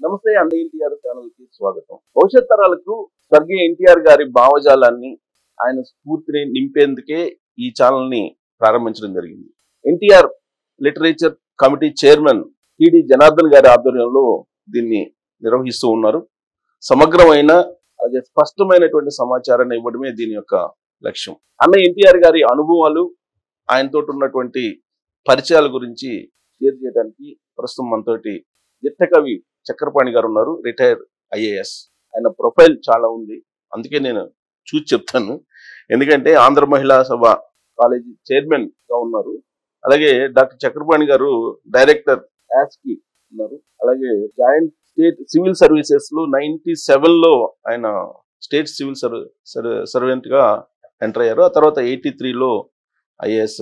నమస్తే అండి, ఎన్టీఆర్ ఛానల్ కి స్వాగతం. భవిష్యత్ తరాలకు స్వర్గీయ ఎన్టీఆర్ గారి భావజాలాన్ని, ఆయన స్ఫూర్తిని నింపేందుకే ఈ ఛానల్ ని ప్రారంభించడం జరిగింది. NTR literature committee chairman టిడి Janardhan గారి ఆధ్వర్యంలో దీన్ని నిర్వహిస్తూ ఉన్నారు. సమగ్రమైన అలాగే స్పష్టమైనటువంటి సమాచారాన్ని ఇవ్వడమే దీని యొక్క లక్ష్యం. అన్న ఎన్టీఆర్ గారి అనుభవాలు, ఆయనతో ఉన్నటువంటి పరిచయాల గురించి షేర్ చేయడానికి ప్రస్తుతం మనతోటి దిట్టకవి చక్రపాణి గారు ఉన్నారు. Retired IAS. ఆయన ప్రొఫైల్ చాలా ఉంది, అందుకే నేను చూసి చెప్తాను. ఎందుకంటే ఆంధ్ర మహిళా సభ కాలేజీ చైర్మన్ గా ఉన్నారు. అలాగే డాక్టర్ చక్రపాణి గారు డైరెక్టర్ యాస్కి ఉన్నారు. అలాగే జాయింట్ స్టేట్ సివిల్ సర్వీసెస్ లో 97 లో ఆయన స్టేట్ సివిల్ సర్వెంట్ గా ఎంటర్ అయ్యారు. ఆ తర్వాత 83 లో ఐఏఎస్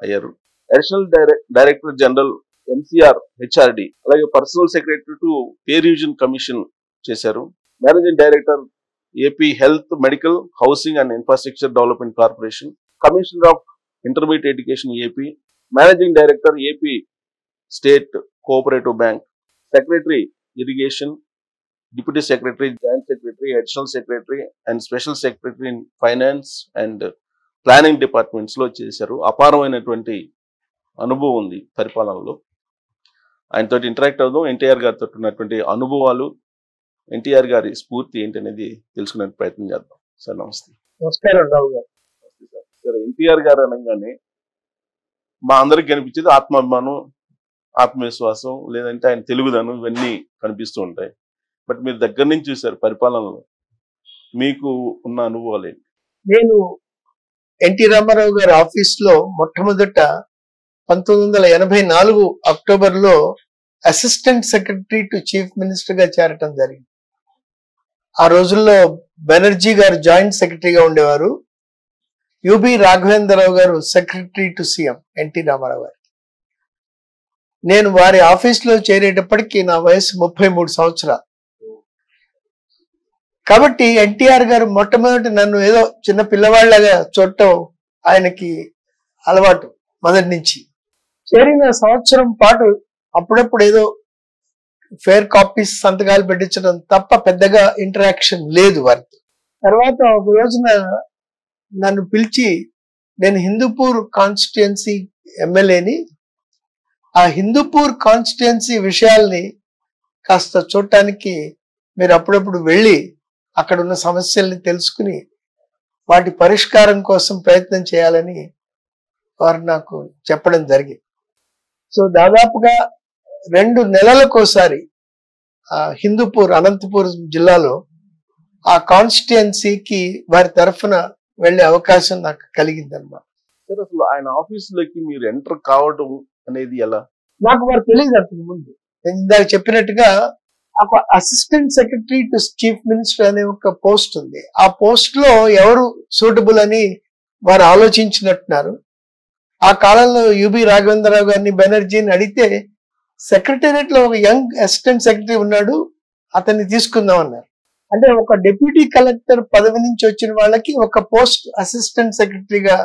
అయ్యారు. Additional director general MCR HRD, అలాగే personal secretary to pay revision commission చేశారు. Managing director AP health, medical, housing and infrastructure development corporation, commissioner of intermediate education AP, managing director AP state cooperative bank, secretary irrigation, deputy secretary, joint secretary, additional secretary and special secretary in finance and planning departments లో చేశారు. అపారమైనటువంటి అనుభవం ఉంది పరిపాలనలో. ఆయనతో interact అవుదాం. ఎన్టీఆర్ గారితో ఉన్నటువంటి అనుభవాలు, ఎన్టీఆర్ గారి స్ఫూర్తి ఏంటనేది తెలుసుకునే ప్రయత్నం చేద్దాం. సార్ నమస్తే. నమస్కారం రావు గారు. సార్, ఎన్టీఆర్ గారు అనగానే మా అందరికి కనిపించేది ఆత్మాభిమానం, ఆత్మవిశ్వాసం, లేదంటే ఆయన తెలుగుదనం, ఇవన్నీ కనిపిస్తూ ఉంటాయి. బట్ మీరు దగ్గర నుంచి చూసారు పరిపాలనలో, మీకు ఉన్న అనుభవాలు ఏంటి? నేను ఎన్టీ రామారావు గారి ఆఫీస్ లో మొట్టమొదట 1984 అక్టోబర్ లో assistant secretary to chief minister గా చేరటం జరిగింది. ఆ రోజుల్లో బెనర్జీ గారు జాయింట్ సెక్రటరీగా ఉండేవారు. యుబి రాఘవేంద్రరావు గారు secretary to CM NT Rama Rao గారు. నేను వారి ఆఫీస్ లో చేరేటప్పటికి నా వయసు 33 సంవత్సరాలు. కాబట్టి ఎన్టీఆర్ గారు మొట్టమొదటి నన్ను ఏదో చిన్న పిల్లవాళ్ళగా చూడటం ఆయనకి అలవాటు మొదటి నుంచి. చేరిన సంవత్సరం పాటు అప్పుడప్పుడు ఏదో ఫేర్ కాపీస్ సంతకాలు పెట్టించడం తప్ప పెద్దగా ఇంటరాక్షన్ లేదు వారితో. తర్వాత ఒక రోజున నన్ను పిలిచి, నేను హిందూపూర్ కాన్స్టిట్యుయెన్సీ ఎమ్మెల్యేని, ఆ హిందూపూర్ కాన్స్టిట్యుయెన్సీ విషయాల్ని కాస్త చూడటానికి మీరు అప్పుడప్పుడు వెళ్ళి అక్కడ ఉన్న సమస్యల్ని తెలుసుకుని వాటి పరిష్కారం కోసం ప్రయత్నం చేయాలని వారు నాకు చెప్పడం జరిగింది. సో దాదాపుగా 2 నెలలకోసారి హిందూపూర్, అనంతపూర్ జిల్లాలో ఆ కాన్స్టిట్యుయెన్సీకి వారి తరఫున వెళ్లే అవకాశం నాకు కలిగింది అన్నమాట. సార్, అసలు ఆయన ఆఫీసులోకి మీరు ఎంటర్ కావడం అనేది ఎలా? నాకు వారు తెలియదు అంతకు ముందు. నేను ఇందాక చెప్పినట్టుగా ఒక assistant secretary to chief minister అనే ఒక పోస్ట్ ఉంది. ఆ పోస్ట్ లో ఎవరు సూటబుల్ అని వారు ఆలోచించినట్టున్నారు. ఆ కాలంలో యుబి రాఘవేంద్రరావు గారిని, బెనర్జీని అడిగితే సెక్రటేరియట్ లో ఒక యంగ్ అసిస్టెంట్ సెక్రటరీ ఉన్నాడు, అతన్ని తీసుకుందాం అన్నారు. అంటే ఒక డిప్యూటీ కలెక్టర్ పదవి నుంచి వచ్చిన వాళ్ళకి ఒక పోస్ట్ అసిస్టెంట్ సెక్రటరీగా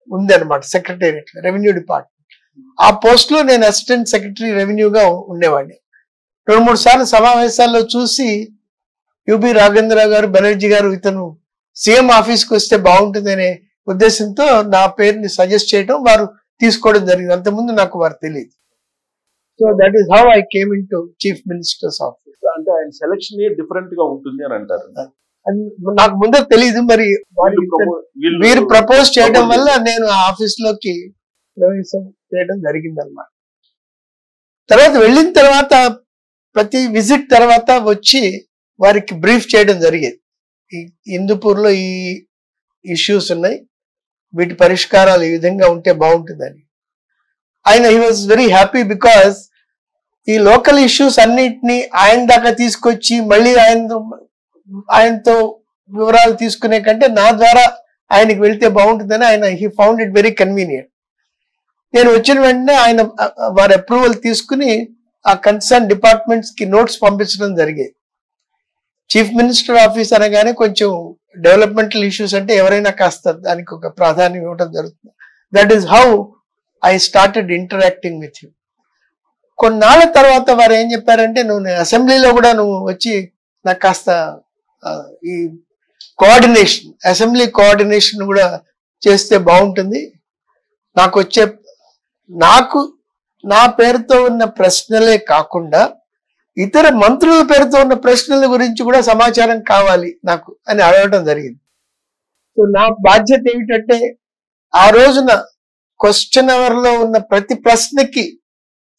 ఉంది అనమాట సెక్రటేరియట్ లో, రెవెన్యూ డిపార్ట్మెంట్. ఆ పోస్ట్ లో నేను అసిస్టెంట్ సెక్రటరీ రెవెన్యూగా ఉండేవాడిని. 2-3 సార్లు సమావేశాల్లో చూసి యుబి రాఘవేంద్రరావు గారు, బెనర్జీ గారు ఇతను సీఎం ఆఫీస్కి వస్తే బాగుంటుంది అనే ఉద్దేశంతో నా పేరుని సజెస్ట్ చేయడం, వారు తీసుకోవడం జరిగింది. అంతకుముందు నాకు వారు తెలియదు. So that is how I came in to chief ministers office. అంటే ఆయన సెలక్షన్ డిఫరెంట్ గా ఉంటుంది అని అంటారు. నాకు ముందే తెలియదు, మరి వీరు ప్రపోజ్ చేయడం వల్ల నేను ఆ ఆఫీస్ లోకి ప్రవేశం చేయడం జరిగింది అన్నమాట. తర్వాత వెళ్ళిన తర్వాత ప్రతి విజిట్ తర్వాత వచ్చి వారికి బ్రీఫ్ చేయడం జరిగేది. హిందూపూర్ లో ఈ ఇష్యూస్ ఉన్నాయి, వీటి పరిష్కారాలు ఈ విధంగా ఉంటే బాగుంటుందని. ఆయన he was very happy because ఈ లోకల్ ఇష్యూస్ అన్నిటినీ ఆయన దాకా తీసుకొచ్చి మళ్ళీ ఆయనతో వివరాలు తీసుకునే కంటే నా ద్వారా ఆయనకి వెళ్తే బాగుంటుందని ఆయన he found it very convenient. నేను వచ్చిన వెంటనే ఆయన వారి అప్రూవల్ తీసుకుని ఆ కన్సర్న్ డిపార్ట్మెంట్స్ కి నోట్స్ పంపించడం జరిగేది. చీఫ్ మినిస్టర్ ఆఫీస్ అనగానే కొంచెం డెవలప్మెంటల్ ఇష్యూస్ అంటే ఎవరైనా కాస్త దానికి ఒక ప్రాధాన్యం ఇవ్వడం జరుగుతుంది. That is how I started interacting with him. కొన్నాళ్ళ తర్వాత వారు ఏం చెప్పారంటే, నువ్వు అసెంబ్లీలో కూడా నువ్వు వచ్చి నాకు కాస్త ఈ కోఆర్డినేషన్, అసెంబ్లీ కోఆర్డినేషన్ కూడా చేస్తే బాగుంటుంది. నాకు నా పేరుతో ఉన్న ప్రశ్నలే కాకుండా ఇతర మంత్రుల పేరుతో ఉన్న ప్రశ్నల గురించి కూడా సమాచారం కావాలి నాకు అని అడగడం జరిగింది. సో నా బాధ్యత ఏమిటంటే, ఆ రోజున క్వశ్చన్ అవర్ లో ఉన్న ప్రతి ప్రశ్నకి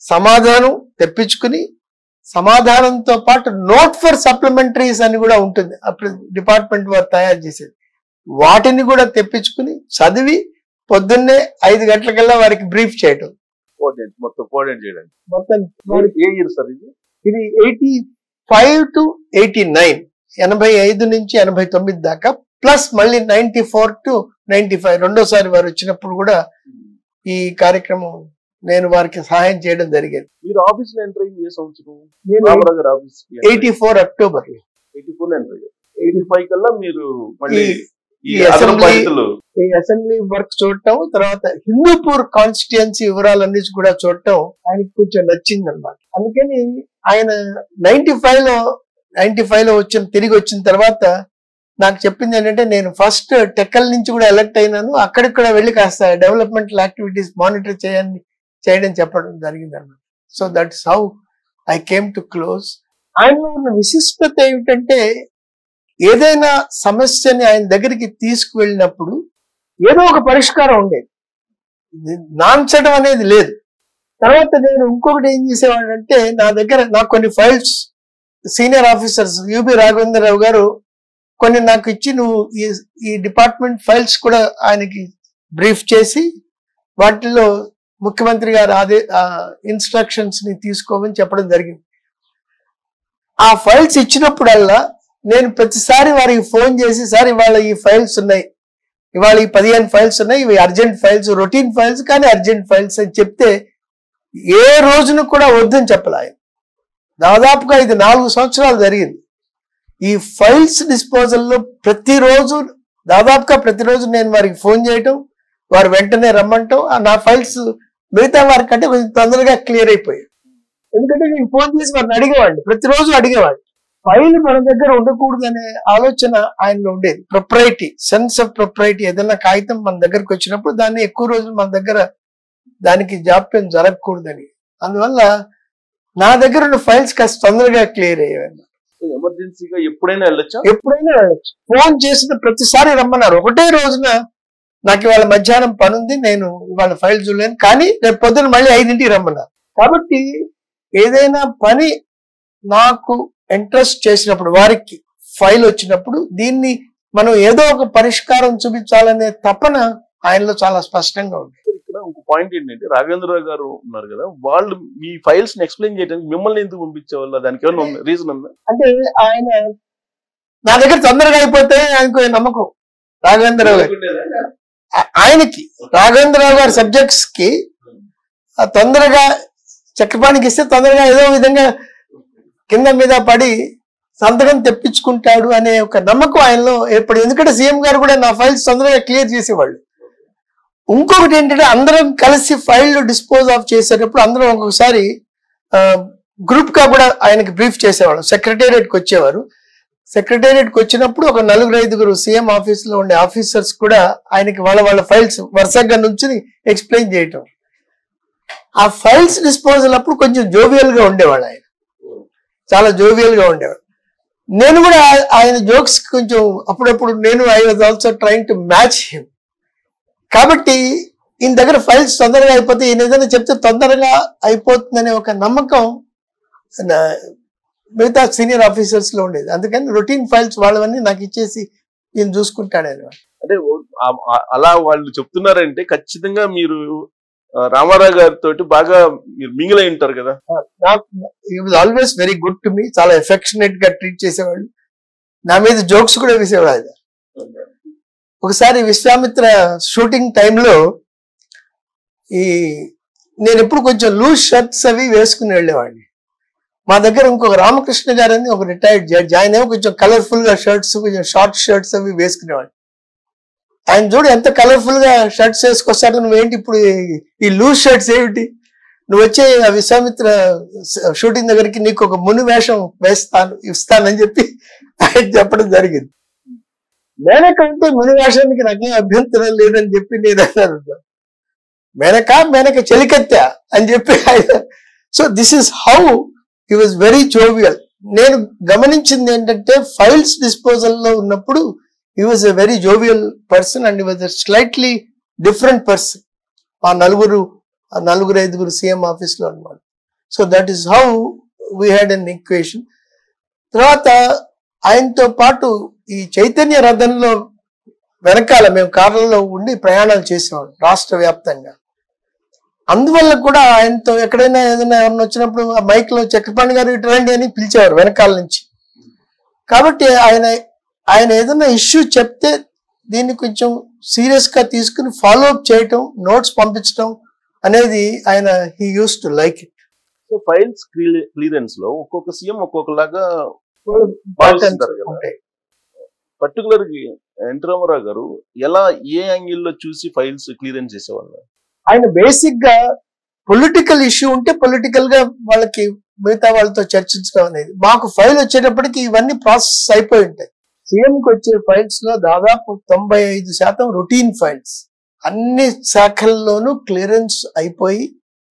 సమాధానం తెప్పించుకుని, సమాధానంతో పాటు నోట్ ఫర్ సప్లిమెంటరీస్ అని కూడా ఉంటుంది, అప్పుడు డిపార్ట్మెంట్ వారు తయారు చేసేది. వాటిని కూడా తెప్పించుకుని చదివి పొద్దున్నే 5 గంటలకల్లా వారికి బ్రీఫ్ చేయటం. మొత్తం కోఆర్డినేట్ చేయడానికి. మొత్తం ఏ ఇయర్ సార్ ఇది? ఇది 85 to 89, 85 నుంచి 89 దాకా, ప్లస్ మళ్ళీ 94 to 95 రెండోసారి వారు వచ్చినప్పుడు కూడా ఈ కార్యక్రమం నేను వారికి సహాయం చేయడం జరిగేది. మీరు ఆఫీస్ లో ఎంటర్ అయింది ఏ సంవత్సరం? 84 అక్టోబర్. 84 ఎంటర్ అయ్యారు. 85 కల్లా మీరు మళ్ళీ ఈ అసెంబ్లీ వర్క్ చూడటం, తర్వాత హిందూపూర్ కాన్స్టిట్యుయెన్సీ వివరాలన్నీ కూడా చూడటం ఆయనకి కొంచెం నచ్చింది అనమాట. అందుకని ఆయన 95 లో తిరిగి వచ్చిన తర్వాత నాకు చెప్పింది ఏంటంటే, నేను ఫస్ట్ టెక్కల్ నుంచి కూడా ఎలక్ట్ అయినాను, అక్కడికి కూడా వెళ్ళి కాస్త డెవలప్మెంటల్ యాక్టివిటీస్ మానిటర్ చేయడం చెప్పడం జరిగింది అన్నమాట. So that's how I came to close. ఆయనలో ఉన్న విశిష్టత ఏమిటంటే, ఏదైనా సమస్యని ఆయన దగ్గరికి తీసుకువెళ్ళినప్పుడు ఏదో ఒక పరిష్కారం ఉండేది, నాన్చడం అనేది లేదు. తర్వాత నేను ఇంకొకటి ఏం చేసేవాడంటే, నాకు కొన్ని files senior officers UB Raghavendra Rao గారు కొన్ని నాకు ఇచ్చి, నువ్వు ఈ డిపార్ట్మెంట్ ఫైల్స్ కూడా ఆయనకి బ్రీఫ్ చేసి వాటిల్లో ముఖ్యమంత్రి గారు ఇన్స్ట్రక్షన్స్ ని తీసుకోమని చెప్పడం జరిగింది. ఆ ఫైల్స్ ఇచ్చినప్పుడల్లా నేను ప్రతిసారి వారికి ఫోన్ చేసి, సార్ ఇవాళ ఈ ఫైల్స్ ఉన్నాయి, ఇవాళ ఈ 15 ఫైల్స్ ఉన్నాయి, ఇవి అర్జెంట్ ఫైల్స్, రొటీన్ ఫైల్స్ కానీ అర్జెంట్ ఫైల్స్ అని చెప్తే ఏ రోజును కూడా వద్దని చెప్పలే. దాదాపుగా ఇది 4 సంవత్సరాలు జరిగింది. ఈ ఫైల్స్ డిస్పోజల్ లో దాదాపుగా ప్రతిరోజు నేను వారికి ఫోన్ చేయటం, వారు వెంటనే రమ్మంటాం. నా ఫైల్స్ మిగతా వారి కంటే కొంచెం తొందరగా క్లియర్ అయిపోయాయి. ఎందుకంటే నేను ఫోన్ చేసి వారిని అడిగేవాడిని, ప్రతిరోజు అడిగేవాడిని. ఫైల్ మన దగ్గర ఉండకూడదు అనే ఆలోచన ఆయనలో ఉండేది. ప్రొప్రైటీ, సెన్స్ ఆఫ్ ప్రొప్రైటీ. ఏదైనా కాగితం మన దగ్గరకు వచ్చినప్పుడు దాన్ని ఎక్కువ రోజులు మన దగ్గర దానికి జాప్యం జరగకూడదని. అందువల్ల నా దగ్గర ఉన్న ఫైల్స్ కాస్త తొందరగా క్లియర్ అయ్యేవాడి. ఎమర్జెన్సీగా ఎప్పుడైనా వెళ్ళొచ్చు. ఫోన్ చేసిన ప్రతిసారి రమ్మన్నారు. ఒకటే రోజున నాకు ఇవాళ మధ్యాహ్నం పని ఉంది, నేను ఇవాళ ఫైల్ చూడలేను, కానీ రేపు పొద్దున మళ్ళీ 5ంటికి రమ్మన్నారు. కాబట్టి ఏదైనా పని నాకు ఇంట్రెస్ట్ చేసినప్పుడు, వారికి ఫైల్ వచ్చినప్పుడు దీన్ని మనం ఏదో ఒక పరిష్కారం చూపించాలనే తపన ఆయనలో చాలా స్పష్టంగా ఉంది. ఇక్కడ ఒక పాయింట్ ఏంటంటే, రాఘవేంద్రరావు గారు ఉన్నారు కదా, వాళ్ళు మీ ఫైల్స్ ని ఎక్స్ప్లెయిన్ చేయడానికి మిమ్మల్ని ఎందుకు పంపించేవాళ్ళు? దానికి ఏమైనా రీజన్ ఉందా? అంటే ఆయన నా దగ్గర తొందరగా అయిపోతే ఆయనకు నమ్మకం. రాఘవేంద్రరావు గారు ఆయనకి రాఘవేంద్రరావు గారి సబ్జెక్ట్స్ కి తొందరగా చక్రపాణికి ఇస్తే తొందరగా ఏదో విధంగా కింద మీద పడి సంతకం తెప్పించుకుంటాడు అనే ఒక నమ్మకం ఆయనలో ఏర్పడింది. ఎందుకంటే సీఎం గారు కూడా నా ఫైల్స్ తొందరగా క్లియర్ చేసేవాళ్ళు. ఇంకొకటి ఏంటంటే, అందరం కలిసి ఫైల్ డిస్పోజ్ ఆఫ్ చేసేటప్పుడు అందరం ఒక్కొక్కసారి గ్రూప్ గా కూడా ఆయనకి బ్రీఫ్ చేసేవాళ్ళు. సెక్రటేరియట్కి వచ్చేవారు. సెక్రటేరియట్కి వచ్చినప్పుడు ఒక 4-5 సీఎం ఆఫీస్ లో ఉండే ఆఫీసర్స్ కూడా ఆయనకి వాళ్ళ ఫైల్స్ వరుసగా నుంచి ఎక్స్ప్లెయిన్ చేయటం. ఆ ఫైల్స్ డిస్పోజల్ అప్పుడు కొంచెం జోవియల్ గా ఉండేవాడు ఆయన, చాలా జోవియల్ గా ఉండేవాడు. నేను కూడా ఆయన జోక్స్ కొంచెం అప్పుడప్పుడు I was also trying to match him. కాబట్టి ఈయన దగ్గర ఫైల్స్ తొందరగా అయిపోతే, ఈయన ఏదైనా చెప్తే తొందరగా అయిపోతుందనే ఒక నమ్మకం మిగతా సీనియర్ ఆఫీసర్స్ లో ఉండేది. అందుకని రొటీన్ ఫైల్స్ వాళ్ళవన్నీ నాకు ఇచ్చేసి ఈయన చూసుకుంటాడని. అంటే అలా వాళ్ళు చెప్తున్నారంటే ఖచ్చితంగా మీరు రామారావు గారితో బాగా మింగిల్ అయి ఉంటారు కదా. నాకు he was always very good to me. చాలా ఎఫెక్షనేట్ గా ట్రీట్ చేసేవాళ్ళు. నా మీద జోక్స్ కూడా వేసేవాడు. ఒకసారి విశ్వామిత్ర షూటింగ్ టైంలో నేను ఎప్పుడు కొంచెం లూజ్ షర్ట్స్ అవి వేసుకుని వెళ్ళేవాడిని. మా దగ్గర ఇంకొక రామకృష్ణ గారు అని ఒక రిటైర్డ్ జడ్జ్, ఆయన ఏమో కొంచెం కలర్ఫుల్ గా షర్ట్స్, కొంచెం షార్ట్ షర్ట్స్ అవి వేసుకునేవాడు. ఆయన చూడు ఎంత కలర్ఫుల్ గా షర్ట్స్ వేసుకొస్తారు, నువ్వేంటి ఇప్పుడు ఈ లూజ్ షర్ట్స్ ఏమిటి నువ్వు వచ్చే ఆ విశ్వామిత్ర షూటింగ్ దగ్గరికి నీకు ఒక ముని వేషం ఇస్తానని చెప్పి ఆయన చెప్పడం జరిగింది. మేనక అంటే ముని వేషానికి నాకేం అభ్యంతరం లేదని చెప్పి నేను అన్నాను. మేనక చెలికత్తె అని చెప్పి ఆయన. So this is how he was very jovial. నేను గమనించింది ఏంటంటే ఫైల్స్ డిస్పోజల్ లో ఉన్నప్పుడు he was a very jovial person and he was a slightly different person. ఆ నలుగురు 5 సీఎం ఆఫీస్ లో అనమాట. So that is how we had an equation. తర్వాత ఆయనతో పాటు ఈ చైతన్య రథంలో వెనకాల మేము కార్లలో ఉండి ప్రయాణాలు చేసేవాళ్ళం రాష్ట్ర వ్యాప్తంగా. అందువల్ల కూడా ఆయనతో ఎక్కడైనా ఏదైనా ఎవరైనా వచ్చినప్పుడు ఆ మైక్ లో చక్రపాణి గారు ఇటు రండి అని పిలిచేవారు వెనకాల నుంచి. కాబట్టి ఆయన ఏదైనా ఇష్యూ చెప్తే దీన్ని కొంచెం సీరియస్ గా తీసుకుని ఫాలో అప్ చేయటం, నోట్స్ పంపించడం అనేది ఆయన he use to like it. So files clearance లో ఒక్కొక్క సీఎం ఒక్కొక్కలాగా పర్టికులర్ ఎన్టీ రామారావు గారు ఎలా ఏ యాంగిల్లో చూసి ఫైల్స్ క్లియరెన్స్ చేసేవాళ్ళు? ఆయన బేసిక్ గా పొలిటికల్ ఇష్యూ ఉంటే పొలిటికల్ గా వాళ్ళకి మిగతా వాళ్ళతో చర్చించడం అనేది. మాకు ఫైల్ వచ్చేటప్పటికి ఇవన్నీ ప్రాసెస్ అయిపోయి ఉంటాయి. సీఎంకి వచ్చే ఫైల్స్ లో దాదాపు 95% రొటీన్ ఫైల్స్, అన్ని శాఖల్లోనూ క్లియరెన్స్ అయిపోయి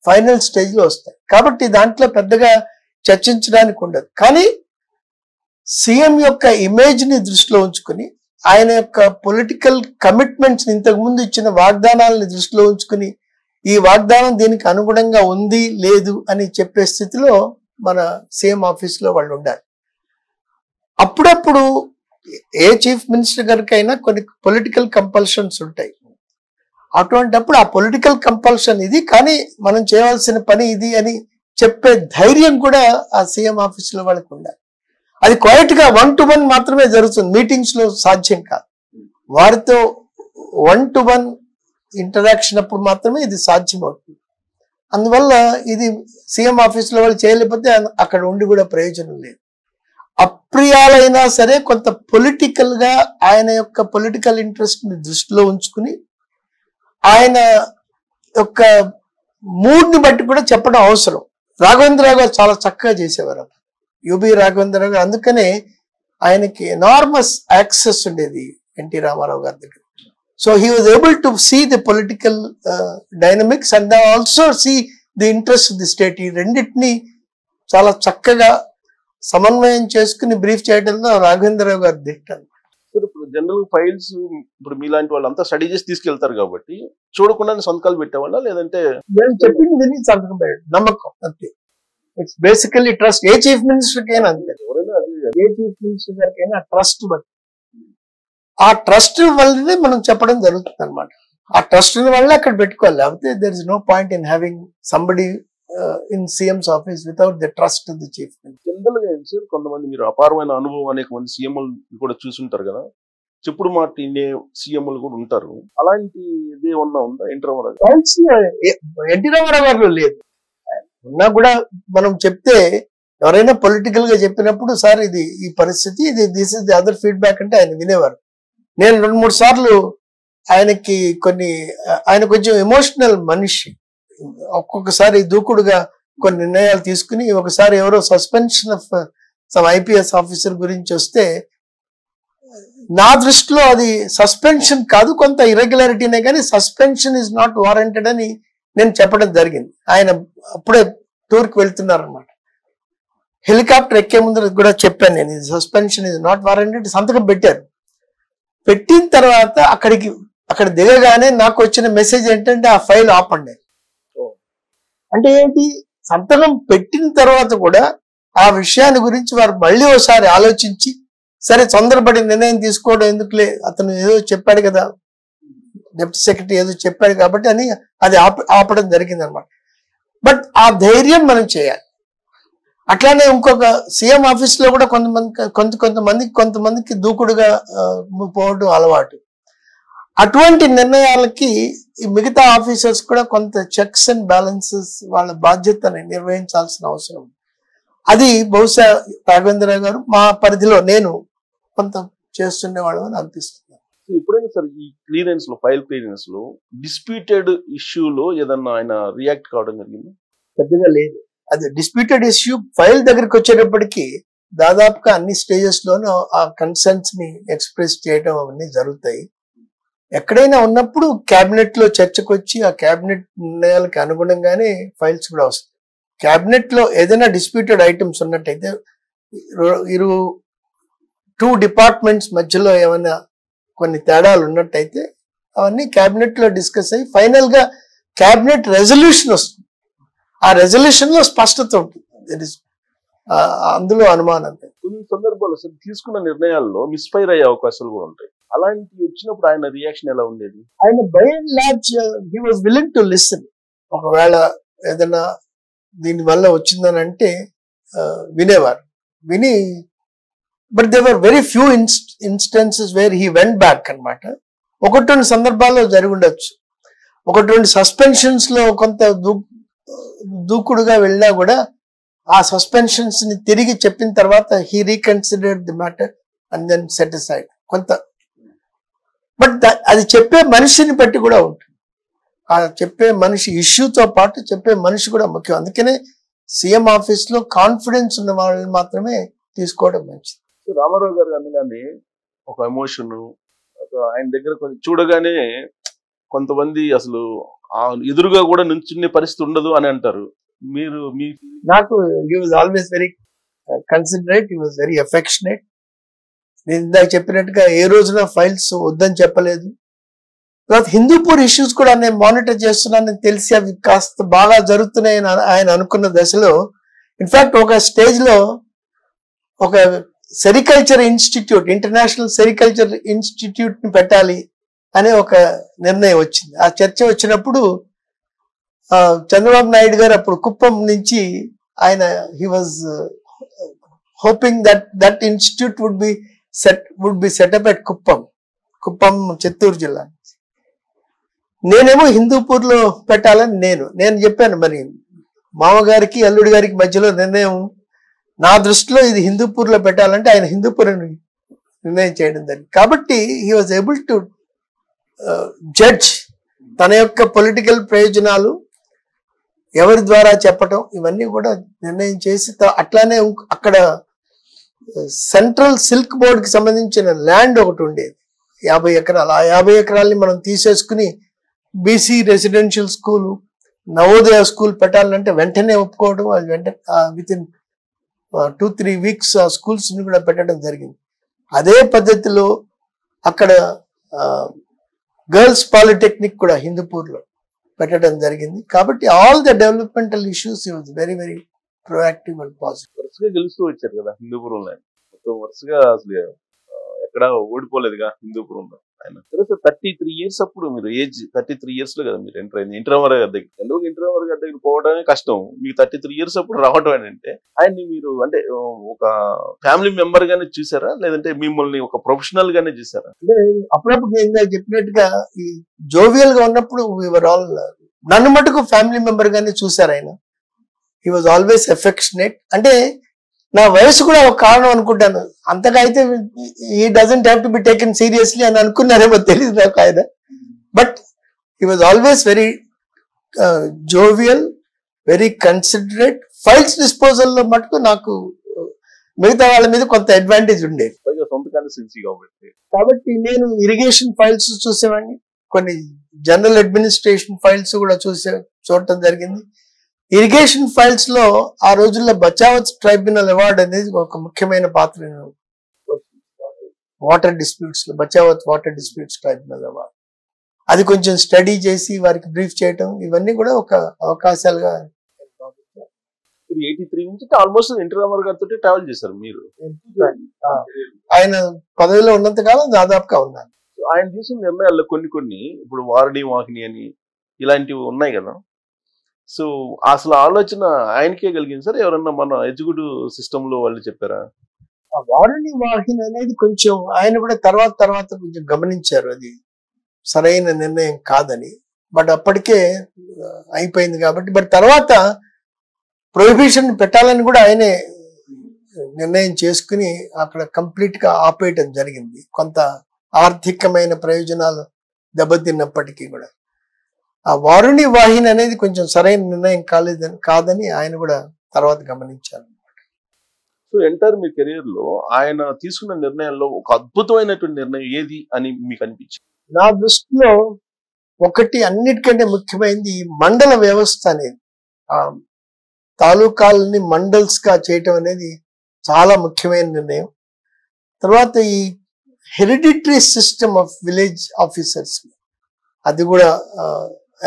ఫైనల్ స్టేజ్ లో వస్తాయి. కాబట్టి దాంట్లో పెద్దగా చర్చించడానికి ఉండదు. కానీ సీఎం యొక్క ఇమేజ్ ని దృష్టిలో ఉంచుకుని, ఆయన యొక్క పొలిటికల్ కమిట్మెంట్స్, ఇంతకు ముందు ఇచ్చిన వాగ్దానాలని దృష్టిలో ఉంచుకుని ఈ వాగ్దానం దీనికి అనుగుణంగా ఉంది లేదు అని చెప్పే స్థితిలో మన సీఎం ఆఫీస్ లో వాళ్ళు ఉండాలి. అప్పుడప్పుడు ఏ చీఫ్ మినిస్టర్ గారికైనా కొన్ని పొలిటికల్ కంపల్షన్స్ ఉంటాయి. అటువంటిప్పుడు ఆ పొలిటికల్ కంపల్షన్ ఇది, కానీ మనం చేయవలసిన పని ఇది అని చెప్పే ధైర్యం కూడా ఆ సీఎం ఆఫీస్ లో వాళ్ళకి ఉండాలి. అది క్వైట్ గా 1-to-1 మాత్రమే జరుగుతుంది, మీటింగ్స్ లో సాధ్యం కాదు. వారితో 1-to-1 ఇంటరాక్షన్ అప్పుడు మాత్రమే ఇది సాధ్యం అవుతుంది. అందువల్ల ఇది సీఎం ఆఫీస్ లో వాళ్ళు చేయలేకపోతే అక్కడ ఉండి కూడా ప్రయోజనం లేదు. అప్రియాలైనా సరే కొంత పొలిటికల్ గా ఆయన యొక్క పొలిటికల్ ఇంట్రెస్ట్ ని దృష్టిలో ఉంచుకుని ఆయన యొక్క మూడ్ ని బట్టి కూడా చెప్పడం అవసరం. రాఘవేంద్రరావు గారు చాలా చక్కగా చేసేవారు, యుబి రాఘవేంద్రరావు గారు. అందుకనే ఆయనకి ఎనార్మస్ యాక్సెస్ ఉండేది ఎన్టీ రామారావు గారి దగ్గర. So he was able to see the political dynamics and also see the interest of the state. ఈ రెండింటిని చాలా చక్కగా సమన్వయం చేసుకుని బ్రీఫ్ చేయడంలో రాఘవేంద్రరావు గారు దిట్టారు. ఇప్పుడు జనరల్ ఫైల్స్ ఇప్పుడు మీలాంటి వాళ్ళు అంతా స్టడీ చేసి తీసుకెళ్తారు కాబట్టి చూడకుండా సంతకాలు పెట్టేవాళ్ళ, లేదంటే నేను చెప్పింది విని సంతకం పెట్టండి, నమ్మకం అంతే. It's basically trust. A chief minister కైనా అంతే, ఏ చీఫ్ మినిస్టర్ గారికైనా ట్రస్ట్ బట్టి, ఆ ట్రస్ట్ వల్లనే మనం చెప్పడం జరుగుతుంది అనమాట. ఆ ట్రస్ట్ వల్ల అక్కడ పెట్టుకోవాలి, లేకపోతే there is no point in having somebody in CM's office without the trust of the chief minister. General గా సార్ కొంతమంది మీరు అపారమైన అనుభవం అనేక మంది సీఎంలు కూడా చూసుంటారు కదా, చెప్పుడు మాట సీఎంలు కూడా ఉంటారు. అలాంటి ఏమన్నా ఉందా ఎన్టీ రామారావు? ఎన్టీ రామారావు గారు లేదు, ఉన్నా కూడా మనం చెప్తే ఎవరైనా పొలిటికల్ గా చెప్పినప్పుడు సార్ ఇది ఈ పరిస్థితి, ఇది this is the other feedback అంటే ఆయన వినేవారు. నేను 2-3 సార్లు ఆయనకి ఆయన కొంచెం ఎమోషనల్ మనిషి, ఒక్కొక్కసారి దూకుడుగా కొన్ని నిర్ణయాలు తీసుకుని, ఒకసారి ఎవరో suspension of some IPS officer గురించి వస్తే నా దృష్టిలో అది సస్పెన్షన్ కాదు, కొంత ఇర్రెగ్యులారిటీనే, కానీ సస్పెన్షన్ ఇస్ నాట్ వారంటెడ్ అని నేను చెప్పడం జరిగింది. ఆయన అప్పుడే టూర్కి వెళ్తున్నారు అనమాట, హెలికాప్టర్ ఎక్కే ముందు కూడా చెప్పాను నేను, ఇది సస్పెన్షన్ ఇస్ నాట్ వారంటెడ్. సంతకం పెట్టారు. పెట్టిన తర్వాత అక్కడ దిగగానే నాకు వచ్చిన మెసేజ్ ఏంటంటే ఆ ఫైల్ ఆపండి. అంటే ఏంటి, సంతకం పెట్టిన తర్వాత కూడా ఆ విషయాన్ని గురించి వారు మళ్ళీ ఒకసారి ఆలోచించి, సరే తొందరపడి నిర్ణయం తీసుకోవడం ఎందుకులే, అతను ఏదో చెప్పాడు కదా, డిప్యూటీ సెక్రటరీ ఏదో చెప్పాడు కాబట్టి అని అది ఆపడం జరిగింది అనమాట. బట్ ఆ ధైర్యం మనం చేయాలి. అట్లానే ఇంకొక సీఎం ఆఫీస్ లో కూడా కొంతమందికి దూకుడుగా పోవడం అలవాటు. అటువంటి నిర్ణయాలకి ఈ మిగతా ఆఫీసర్స్ కూడా కొంత చెక్స్ అండ్ బ్యాలెన్సెస్ వాళ్ళ బాధ్యతని నిర్వహించాల్సిన అవసరం. అది బహుశా రాఘవేంద్రరావు గారు మా పరిధిలో నేను కొంత చేస్తుండేవాడు అని అనిపిస్తుంది. ఎప్పుడైనా సార్ ఈ క్లియరెన్స్ లో, ఫైల్ క్లియరెన్స్ లో డిస్ప్యూటెడ్ ఇష్యూలో ఏదన్నా ఆయన రియాక్ట్ కావడం జరిగింది? పెద్దగా లేదు. అది డిస్ప్యూటెడ్ ఇష్యూ ఫైల్ దగ్గరికి వచ్చేటప్పటికి దాదాపుగా అన్ని స్టేజెస్ లోనూ ఆ కన్సర్న్స్ ని ఎక్స్ప్రెస్ చేయడం అవన్నీ జరుగుతాయి. ఎక్కడైనా ఉన్నప్పుడు క్యాబినెట్ లో చర్చకు వచ్చి ఆ క్యాబినెట్ నిర్ణయాలకు అనుగుణంగానే ఫైల్స్ కూడా వస్తాయి. క్యాబినెట్ లో ఏదైనా డిస్ప్యూటెడ్ ఐటమ్స్ ఉన్నట్టయితే ఇరు 2 డిపార్ట్మెంట్స్ మధ్యలో ఏమైనా కొన్ని తేడాలు ఉన్నట్టయితే అవన్నీ క్యాబినెట్ లో డిస్కస్ అయ్యి ఫైనల్ గా క్యాబినెట్ రెజల్యూషన్ వస్తుంది. ఆ రెజల్యూషన్ లో స్పష్టత ఉంటుంది. అందులో అనుమానం లేదు. కొన్ని సందర్భాలు అసలు తీసుకున్న నిర్ణయాల్లో మిస్ఫైర్ అయ్యే అవకాశాలు కూడా ఉంటాయి. అలాంటివి వచ్చినప్పుడు ఆయన రియాక్షన్ ఎలా ఉండేది? ఆయన by and large he was willing to listen. ఒకవేళ ఏదైనా దీని వల్ల వచ్చిందని అంటే వినేవారు, విని but they were very few instances where he went back అన్నమాట. 1-2 సందర్భాల్లో జరిగి ఉండొచ్చు. 1-2 సస్పెన్షన్స్ లో కొంత దూకుడుగా వెళ్ళినా కూడా ఆ సస్పెన్షన్స్ ని తిరిగి చెప్పిన తర్వాత he reconsidered the matter and then set aside కొంత. బట్ అది చెప్పే మనిషిని బట్టి కూడా ఉంటుంది. ఆ చెప్పే మనిషి ఇష్యూతో పాటు చెప్పే మనిషి కూడా ముఖ్యం. అందుకనే సీఎం ఆఫీస్ లో కాన్ఫిడెన్స్ ఉన్న వాళ్ళని మాత్రమే తీసుకోవడం మంచిది. రామారావు గారు అనగానే ఒక ఎమోషన్, ఆయన దగ్గర కొంచెం చూడగానే కొంతమంది అసలు ఎదురుగా కూడా నుంచునే పరిస్థితి ఉండదు అని అంటారు. మీరు నాకు he was always very considerate, he was very affectionate. నేను ఇందాక చెప్పినట్టుగా ఏ రోజున ఫైల్స్ వద్దని చెప్పలేదు. తర్వాత హిందూపూర్ ఇష్యూస్ కూడా నేను మానిటర్ చేస్తున్నానని తెలిసి అవి కాస్త బాగా జరుగుతున్నాయని ఆయన అనుకున్న దశలో ఇన్ఫాక్ట్ ఒక స్టేజ్ లో ఒక sericulture institute, international sericulture institute ని పెట్టాలి అనే ఒక నిర్ణయం వచ్చింది. ఆ చర్చ వచ్చినప్పుడు చంద్రబాబు నాయుడు గారు అప్పుడు కుప్పం నుంచి ఆయన he was hoping that institute would be set up at Kuppam Chittoor జిల్లా. నేనేమో హిందూపూర్ లో పెట్టాలని నేను చెప్పాను. మరి మామగారికి అల్లుడి గారికి మధ్యలో నిర్ణయం, నా దృష్టిలో ఇది హిందూపూర్ లో పెట్టాలంటే ఆయన హిందూపూర్ నిర్ణయం చేయడం జరిగింది. కాబట్టి he was able to judge తన యొక్క పొలిటికల్ ప్రయోజనాలు ఎవరి ద్వారా చెప్పటం ఇవన్నీ కూడా నిర్ణయం చేసి అట్లానే అక్కడ సెంట్రల్ సిల్క్ బోర్డ్ కి సంబంధించిన ల్యాండ్ ఒకటి ఉండేది 50 ఎకరాలు. ఆ 50 ఎకరాలని మనం తీసేసుకుని BC residential school, Navodaya school పెట్టాలంటే వెంటనే ఒప్పుకోవడం, అది వెంటనే విత్ ఇన్ 2-3 వీక్స్ ఆ స్కూల్స్ ని కూడా పెట్టడం జరిగింది. అదే పద్ధతిలో అక్కడ గర్ల్స్ పాలిటెక్నిక్ కూడా హిందూపూర్ లో పెట్టడం జరిగింది. కాబట్టి all the developmental issues he was very very proactive and positive. వరుసగా గెలుస్తూ వచ్చారు కదా హిందూపురంలో. మొత్తం వరుసగా అసలు ఎక్కడ ఓడిపోలేదుగా హిందూపురంలో ఆయన. తర్వాత 33 years అప్పుడు మీరు ఏజ్ 33 years లో కదా మీరు ఎంటర్ అయింది ఎన్టీఆర్ గారి దగ్గర. ఎందుకు ఎన్టీఆర్ గారి దగ్గర పోవడమే కష్టం, మీకు 33 years అప్పుడు రావడం అంటే ఆయన్ని మీరు అంటే ఒక ఫ్యామిలీ మెంబర్ గానే చూసారా, లేదంటే మిమ్మల్ని ఒక ప్రొఫెషనల్ గానే చూసారా? అంటే అప్పుడప్పుడు నేను చెప్పినట్టుగా ఈ జోవియల్ గా ఉన్నప్పుడు నన్ను మటుకు ఫ్యామిలీ మెంబర్ గానే చూసారు ఆయన. He was always affectionate. అంటే నా వయసు కూడా ఒక కారణం అనుకుంటాను. అంతగా అయితే he doesn't have to be taken seriously అని అనుకున్నారేమో తెలియదు నాకు ఆయన. But he was always very jovial, very considerate. Files disposal లో మటుకు నాకు మిగతా వాళ్ళ మీద కొంత అడ్వాంటేజ్ ఉండేది. కాబట్టి నేను ఇరిగేషన్ ఫైల్స్ చూసేవాడిని, కొన్ని జనరల్ అడ్మినిస్ట్రేషన్ ఫైల్స్ కూడా చూడటం జరిగింది. ఇరిగేషన్ ఫైల్స్ లో ఆ రోజుల్లో బచావత్ ట్రైబ్యునల్ అవార్డు అనేది ఒక ముఖ్యమైన పాత్ర. వాటర్ డిస్ప్యూట్స్ లో Bachawat water disputes tribunal award, అది కొంచెం స్టడీ చేసి వారికి బ్రీఫ్ చేయటం, ఇవన్నీ కూడా ఒక అవకాశాలుగా. 83 నుంచి ఆల్మోస్ట్ ఎన్టీఆర్ గారితో ట్రావెల్ చేశారు మీరు. ఆయన పదవిలో ఉన్నంత కాలం దాదాపుగా ఉన్నాను. ఆయన తీసుకున్న నిర్ణయాల్లో కొన్ని ఇప్పుడు వారణి వాహిని అని ఇలాంటివి ఉన్నాయి కదా. సో అసలు ఆలోచన ఆయనకే కలిగింది సార్, ఎవరన్నా మన ఎగ్జిక్యూటివ్ సిస్టమ్ లో వాళ్ళు చెప్పారా? వారణి వాహిని అనేది కొంచెం ఆయన కూడా తర్వాత కొంచెం గమనించారు అది సరైన నిర్ణయం కాదని. బట్ అప్పటికే అయిపోయింది కాబట్టి. బట్ తర్వాత ప్రొహిబిషన్ పెట్టాలని కూడా ఆయనే నిర్ణయం చేసుకుని అక్కడ కంప్లీట్ గా ఆపేయటం జరిగింది. కొంత ఆర్థికమైన ప్రయోజనాలు దెబ్బతిన్నప్పటికీ కూడా. ఆ వారుణి వాహిని అనేది కొంచెం సరైన నిర్ణయం కాదని ఆయన కూడా తర్వాత గమనించారు. సో ఎంటైర్ మీ కెరీర్ లో ఆయన తీసుకున్న నిర్ణయాల్లో ఒక అద్భుతమైనటువంటి నిర్ణయం ఏది అని మీకు అనిపించింది? నా దృష్టిలో ఒకటి అన్నిటికంటే ముఖ్యమైనది ఈ మండల వ్యవస్థ అనేది, తాలూకాలని మండల్స్ గా చేయటం అనేది చాలా ముఖ్యమైన నిర్ణయం. తర్వాత ఈ hereditary system of village officers అది కూడా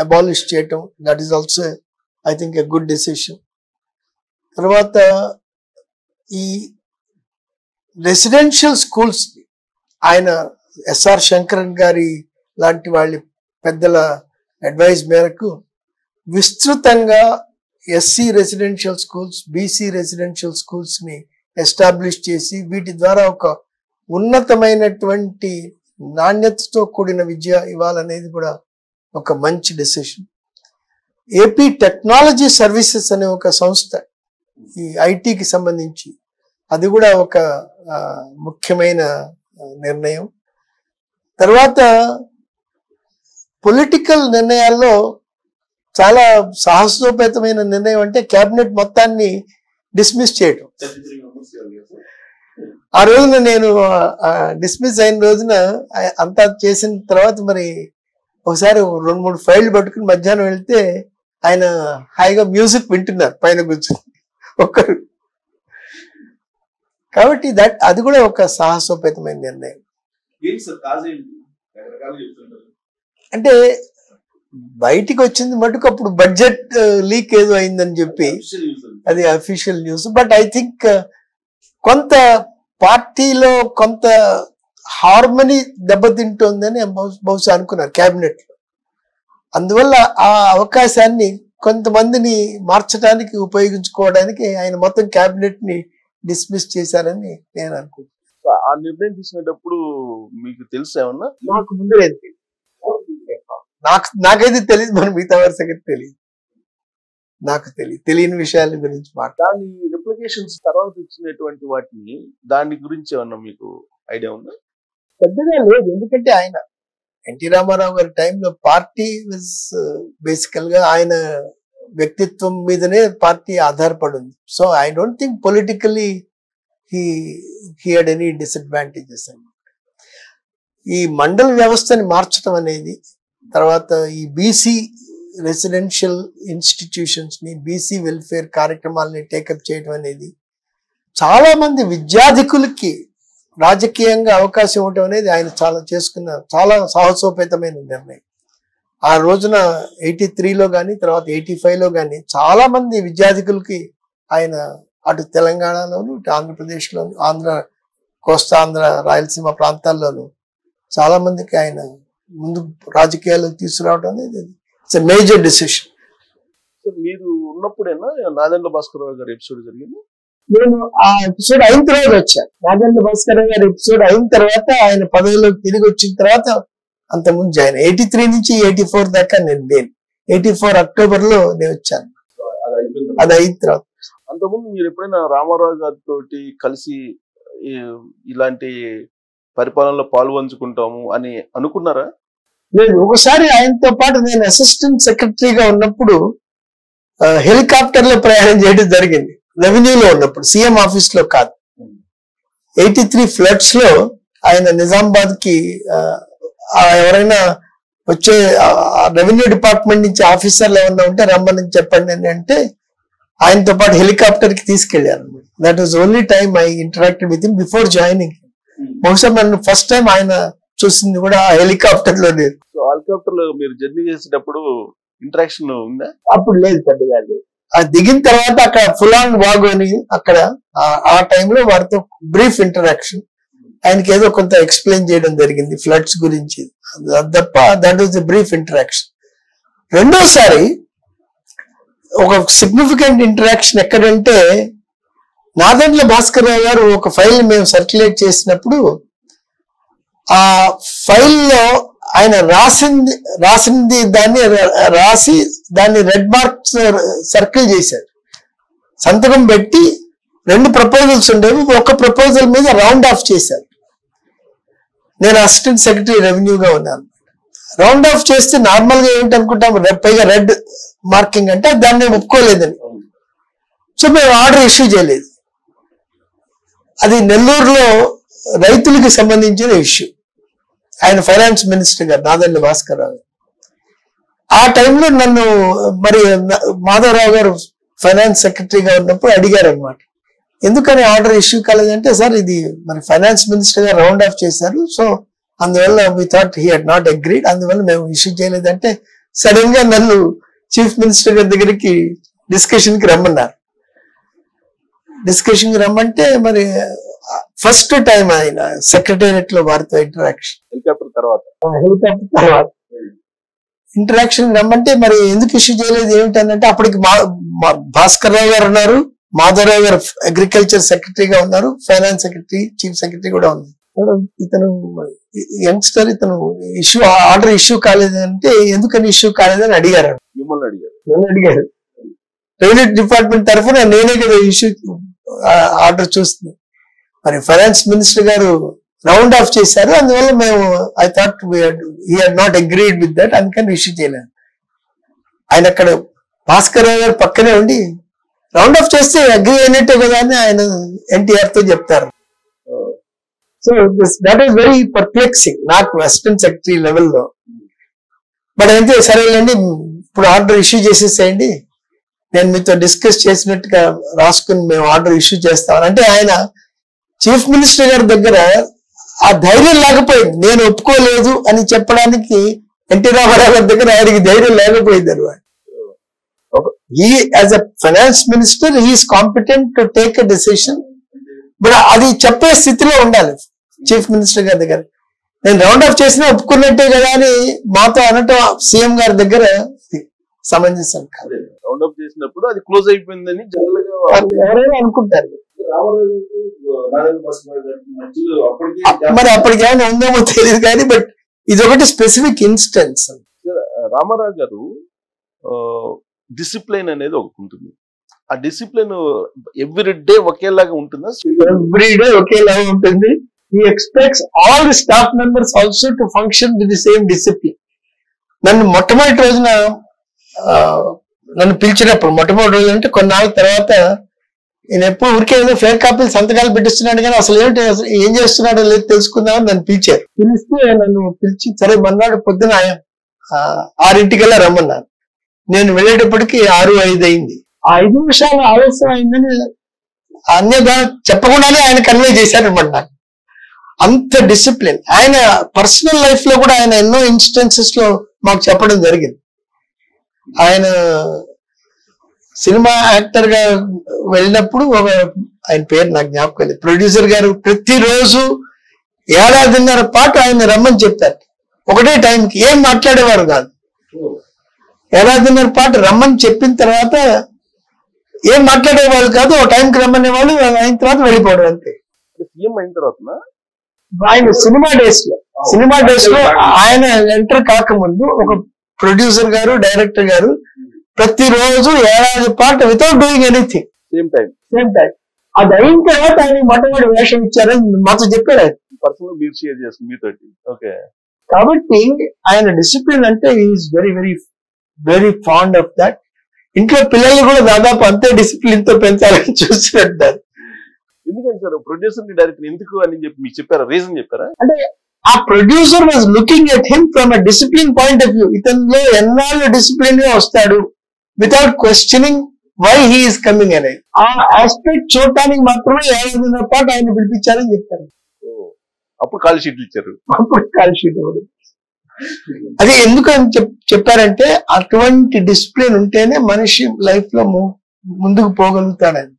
అబాలిష్ చేయటం, that is also I think a good decision. తర్వాత ఈ రెసిడెన్షియల్ స్కూల్స్ ఆయన ఎస్ఆర్ శంకరన్ గారి లాంటి వాళ్ళ పెద్దల అడ్వైజ్ మేరకు విస్తృతంగా SC residential schools, BC residential schools ని ఎస్టాబ్లిష్ చేసి వీటి ద్వారా ఒక ఉన్నతమైనటువంటి నాణ్యతతో కూడిన విద్య ఇవ్వాలనేది కూడా ఒక మంచి డెసిషన్. ఏపీ టెక్నాలజీ సర్వీసెస్ అనే ఒక సంస్థ ఈ ఐటీకి సంబంధించి, అది కూడా ఒక ముఖ్యమైన నిర్ణయం. తర్వాత పొలిటికల్ నిర్ణయాల్లో చాలా సాహసోపేతమైన నిర్ణయం అంటే కేబినెట్ మొత్తాన్ని డిస్మిస్ చేయటం. ఆ రోజున నేను డిస్మిస్ అయిన రోజున అంతా చేసిన తర్వాత మరి ఒకసారి 2-3 ఫైళ్ళు పట్టుకుని మధ్యాహ్నం వెళ్తే ఆయన హాయిగా మ్యూజిక్ వింటున్నారు పైన కూర్చొని ఒక్కరు. కాబట్టి అది కూడా ఒక సాహసోపేతమైన నిర్ణయం. అంటే బయటికి వచ్చింది మటుకు అప్పుడు బడ్జెట్ లీక్ ఏదో అయిందని చెప్పి అది official news. But I think కొంత పార్టీలో కొంత హార్మనీ దెబ్బతింటోందని బహుశా అనుకున్నారు క్యాబినెట్ లో. అందువల్ల ఆ అవకాశాన్ని కొంతమందిని మార్చడానికి ఉపయోగించుకోవడానికి ఆయన మొత్తం క్యాబినెట్ ని డిస్మిస్ చేశారని నేను అనుకుంటున్నాను. ఆ నిర్ణయం తీసుకునేటప్పుడు మీకు తెలుసు ఏమన్నా? నాకు ముందు లేదు, నాకైతే తెలియదు, మరి మిగతా వారి సంగతి తెలియదు. నాకు తెలియని విషయాల గురించి దాని రిప్లికేషన్స్ తర్వాత ఇచ్చినటువంటి వాటిని దాని గురించి ఏమన్నా మీకు ఐడియా ఉందా? పెద్దగా లేదు, ఎందుకంటే ఆయన ఎన్టీ రామారావు గారి టైంలో పార్టీ వాజ్ బేసికల్ గా ఆయన వ్యక్తిత్వం మీదనే పార్టీ ఆధారపడి ఉంది. So I don't think politically he had any disadvantages అన్నమాట. ఈ మండల వ్యవస్థని మార్చడం అనేది, తర్వాత ఈ బీసీ రెసిడెన్షియల్ ఇన్స్టిట్యూషన్స్ ని, బీసీ వెల్ఫేర్ కార్యక్రమాలని టేకప్ చేయడం అనేది చాలా మంది విద్యార్థికులకి రాజకీయంగా అవకాశం ఇవ్వటం అనేది ఆయన చాలా సాహసోపేతమైన నిర్ణయం. ఆ రోజున 83లో కానీ తర్వాత 85లో కానీ చాలా మంది విద్యార్థికులకి ఆయన అటు తెలంగాణలోను, ఇటు ఆంధ్రప్రదేశ్లోను, కోస్తా ఆంధ్ర, రాయలసీమ ప్రాంతాల్లోనూ చాలా మందికి ఆయన ముందు రాజకీయాలకు తీసుకురావడం అనేది ఇట్స్ ఎ మేజర్ డెసిషన్. మీరు ఉన్నప్పుడేనా నాదెండ్ల భాస్కరరావు గారి ఎపిసోడ్ జరిగింది? నేను ఆ ఎపిసోడ్ అయిన తర్వాత వచ్చాను. నాదెండ్ల భాస్కరరావు గారి ఎపిసోడ్ అయిన తర్వాత ఆయన పదవిలోకి తిరిగి వచ్చిన తర్వాత అంతకుముందు జాయిన్ 83 నుంచి 84 దాకా నేను 84 అక్టోబర్ లో నేను వచ్చాను. అది అయిన తర్వాత. అంతకుముందు మీరు ఎప్పుడైనా రామారావు గారితో కలిసి ఇలాంటి పరిపాలనలో పాల్పంచుకుంటాము అని అనుకున్నారా? లేదు, ఒకసారి ఆయనతో పాటు నేను అసిస్టెంట్ సెక్రటరీగా ఉన్నప్పుడు హెలికాప్టర్ లో ప్రయాణం చేయడం జరిగింది. రెవెన్యూలో ఉన్నప్పుడు, సీఎం ఆఫీస్ లో కాదు. 83 ఫ్లడ్స్ లో ఆయన నిజామాబాద్ కి ఎవరైనా వచ్చే రెవెన్యూ డిపార్ట్మెంట్ నుంచి ఆఫీసర్లు ఏమన్నా ఉంటే రమ్మని చెప్పండి అని అంటే ఆయనతో పాటు హెలికాప్టర్ కి తీసుకెళ్లారు. That was only time I interacted with him before joining. బహుశా నన్ను ఫస్ట్ టైం ఆయన చూసింది కూడా ఆ హెలికాప్టర్ లో. హెలికాప్టర్ లో మీరు జర్నీ చేసేటప్పుడు ఇంటరాక్షన్ ఉందా? అప్పుడు లేదు, పెద్దగా లేదు. అది దిగిన తర్వాత అక్కడ ఫుల్ ఆన్ వాగు అని అక్కడ ఆ టైంలో వారితో బ్రీఫ్ ఇంటరాక్షన్, ఆయనకి ఏదో కొంత ఎక్స్ప్లెయిన్ చేయడం జరిగింది ఫ్లడ్స్ గురించి తప్ప. That was the brief interaction. రెండోసారి ఒక సిగ్నిఫికెంట్ ఇంటరాక్షన్ ఎక్కడంటే, నాదెండ్ల భాస్కరరావు గారు ఒక ఫైల్ మేము సర్క్యులేట్ చేసినప్పుడు ఆ ఫైల్లో ఆయన రాసింది దాన్ని రాసి దాన్ని రెడ్ మార్క్స్ సర్కిల్ చేశారు, సంతకం పెట్టి 2 ప్రపోజల్స్ ఉండేవి, ఒక ప్రపోజల్ మీద రౌండ్ ఆఫ్ చేశారు. నేను అసిస్టెంట్ సెక్రటరీ రెవెన్యూగా ఉన్నాను. రౌండ్ ఆఫ్ చేస్తే నార్మల్ గా ఏంటి అనుకుంటాం, పైగా రెడ్ మార్కింగ్ అంటే దాన్ని ఒప్పుకోలేదని. సో మేము ఆర్డర్ ఇష్యూ చేయలేదు. అది నెల్లూరులో రైతులకి సంబంధించిన ఇష్యూ. ఆయన ఫైనాన్స్ మినిస్టర్ గారు నాదెండ్ల భాస్కర్ రావు. ఆ టైంలో నన్ను మరి మాధవరావు గారు ఫైనాన్స్ సెక్రటరీగా ఉన్నప్పుడు అడిగారు అనమాట, ఎందుకని ఆర్డర్ ఇష్యూ కాలేదంటే, సార్ ఇది మరి ఫైనాన్స్ మినిస్టర్ గారు రౌండ్ ఆఫ్ చేశారు, సో అందువల్ల we thought he had not agreed, అందువల్ల మేము ఇష్యూ చేయలేదంటే సడన్ గా నన్ను చీఫ్ మినిస్టర్ గారి దగ్గరికి డిస్కషన్ కి రమ్మన్నారు. డిస్కషన్ కి రమ్మంటే మరి ఫస్ట్ టైం ఆయన సెక్రటేరియట్ లో వారితో ఇంటరాక్షన్, హెలికాప్టర్ తర్వాత ఇంటరాక్షన్ రమ్మంటే మరి ఎందుకు ఇష్యూ చేయలేదు ఏమిటంటే, అప్పటికి భాస్కర్ రావు గారు ఉన్నారు, మాధవరావు గారు అగ్రికల్చర్ సెక్రటరీగా ఉన్నారు, ఫైనాన్స్ సెక్రటరీ, చీఫ్ సెక్రటరీ కూడా ఉంది. ఇతను యంగ్స్టర్, ఇతను ఆర్డర్ ఇష్యూ కాలేదంటే ఎందుకని ఇష్యూ కాలేదని అడిగారు. నన్ను అడిగారు. రెవెన్యూ డిపార్ట్మెంట్ తరఫున నేనే కదా ఇష్యూ ఆర్డర్ చూస్తుంది. మరి ఫైనాన్స్ మినిస్టర్ గారు రౌండ్ ఆఫ్ చేశారు, అందువల్ల మేము I thought he had not agreed with that, అందుకని ఇష్యూ చేయలేదు. ఆయన అక్కడ భాస్కర్ రావు గారు పక్కనే ఉండి రౌండ్ ఆఫ్ చేస్తే అగ్రీ అయినట్టే కదా అని ఆయన ఎన్టీఆర్ తో చెప్తారు. సో దట్ ఈస్ వెరీ పర్ప్లెక్సింగ్ నాకు అసిస్టెంట్ సెక్రటరీ లెవెల్లో. బట్ అయితే సరేలేండి, ఇప్పుడు ఆర్డర్ ఇష్యూ చేసేసేయండి, నేను మీతో డిస్కస్ చేసినట్టుగా రాసుకుని మేము ఆర్డర్ ఇష్యూ చేస్తామని అంటే, ఆయన చీఫ్ మినిస్టర్ గారి దగ్గర ఆ ధైర్యం లేకపోయింది. నేను ఒప్పుకోలేదు అని చెప్పడానికి ఎన్టీ రామారావు గారి దగ్గర ఆయనకి ధైర్యం లేకపోయింది అనమాట. He as a finance minister, he is competent to take a decision, but అది చెప్పే స్థితిలో ఉండాలి చీఫ్ మినిస్టర్ గారి దగ్గర. నేను రౌండ్ ఆఫ్ చేసినా ఒప్పుకున్నట్టే కదా అని మాతో అనటం సీఎం గారి దగ్గర సమంజసం కాదు. రౌండ్ ఆఫ్ చేసినప్పుడు అది క్లోజ్ అయిపోయిందని జనరల్ గా ఎవరైనా అనుకుంటారు. మరి అప్పటికి ఏమైనా ఉందేమో తెలియదు కానీ, బట్ ఇది ఒకటి స్పెసిఫిక్ ఇన్స్టెన్స్. రామారావు గారు డిసిప్లిన్ అనేది ఒకటి ఉంటుంది. ఆ డిసిప్లిన్ ఎవ్రీ డే ఒకేలాగా ఉంటుందా? ఎవ్రీ డే ఒకేలాగా ఉంటుంది. He expects all the staff members also to function with the same discipline. నన్ను మొట్టమొదటి రోజున నన్ను పిలిచినప్పుడు, మొట్టమొదటి రోజు అంటే కొన్నాళ్ళ తర్వాత, నేను ఎప్పుడు ఊరికే ఏదో ఫేక్ కాపీలు సంతకాలు పెట్టిస్తున్నాడు కానీ అసలు ఏం చేస్తున్నాడో లేదు తెలుసుకుందామని నన్ను పిలిచారు. పిలిస్తే నన్ను పిలిచి సరే మన్నాడు పొద్దున 6:00 రమ్మన్నారు. నేను వెళ్ళేటప్పటికి 6:05 అయింది. ఆ 5 నిమిషాలు ఆలస్యం అయిందని అన్యగా చెప్పకుండానే ఆయన కన్వే చేశారు అనమాట నాకు. అంత డిసిప్లిన్. ఆయన పర్సనల్ లైఫ్ లో కూడా ఆయన ఎన్నో ఇన్స్టెన్సెస్ లో మాకు చెప్పడం జరిగింది. ఆయన సినిమా యాక్టర్ గా వెళ్ళినప్పుడు ఆయన పేరు నాకు జ్ఞాపకం లేదు, ప్రొడ్యూసర్ గారు ప్రతిరోజు 1.5 పాటు ఆయన రమ్మని చెప్పారు. ఒకటే టైంకి ఏం మాట్లాడేవారు కాదు. 1.5 పాటు రమ్మని చెప్పిన తర్వాత ఏం మాట్లాడేవాళ్ళు కాదు. ఒక టైంకి రమ్మనే వాళ్ళు, అయిన తర్వాత వెళ్ళిపోవడం అంతే. సీఎం అయిన తర్వాత ఆయన సినిమా డేస్ లో ఆయన ఎంటర్ కాకముందు ఒక ప్రొడ్యూసర్ గారు, డైరెక్టర్ గారు ప్రతిరోజు 1.5 పాటు without doing anything, same time. అది అయిన తర్వాత ఆయన మొట్టమొదటి వేషం ఇచ్చారని మాతో చెప్పారు. పర్సనల్ మీరు షేర్ చేస్తుంది మీతోటి. ఓకే. కాబట్టి ఆయన డిసిప్లిన్ అంటే is very very very fond of that. ఇంట్లో పిల్లల్ని కూడా దాదాపు అంతే డిసిప్లిన్ తో పెంచాలని చూస్తున్నారు. ఎందుకంటే సార్ ప్రొడ్యూసర్ ని డైరెక్టర్ ఎందుకు అని చెప్పి మీకు చెప్పారా? రీజన్ చెప్పారా? అంటే ఆ producer was looking at him from a discipline point of view. ఇతనిలో ఎన్నాళ్ళు డిసిప్లిన్ గా వస్తాడు without questioning why he is coming అనేది. ఆ ఆస్పెక్ట్ చూడటానికి మాత్రమే 1.5 పాటు ఆయన పిలిపించారని చెప్తారు. అప్పుడు కాల్ షీట్లు ఇచ్చారు. అప్పుడు కాల్ షీట్ ఇవ్వదు. అది ఎందుకని చెప్పారంటే అటువంటి డిసిప్లిన్ ఉంటేనే మనిషి లైఫ్ లో ముందుకు పోగలుగుతాడని.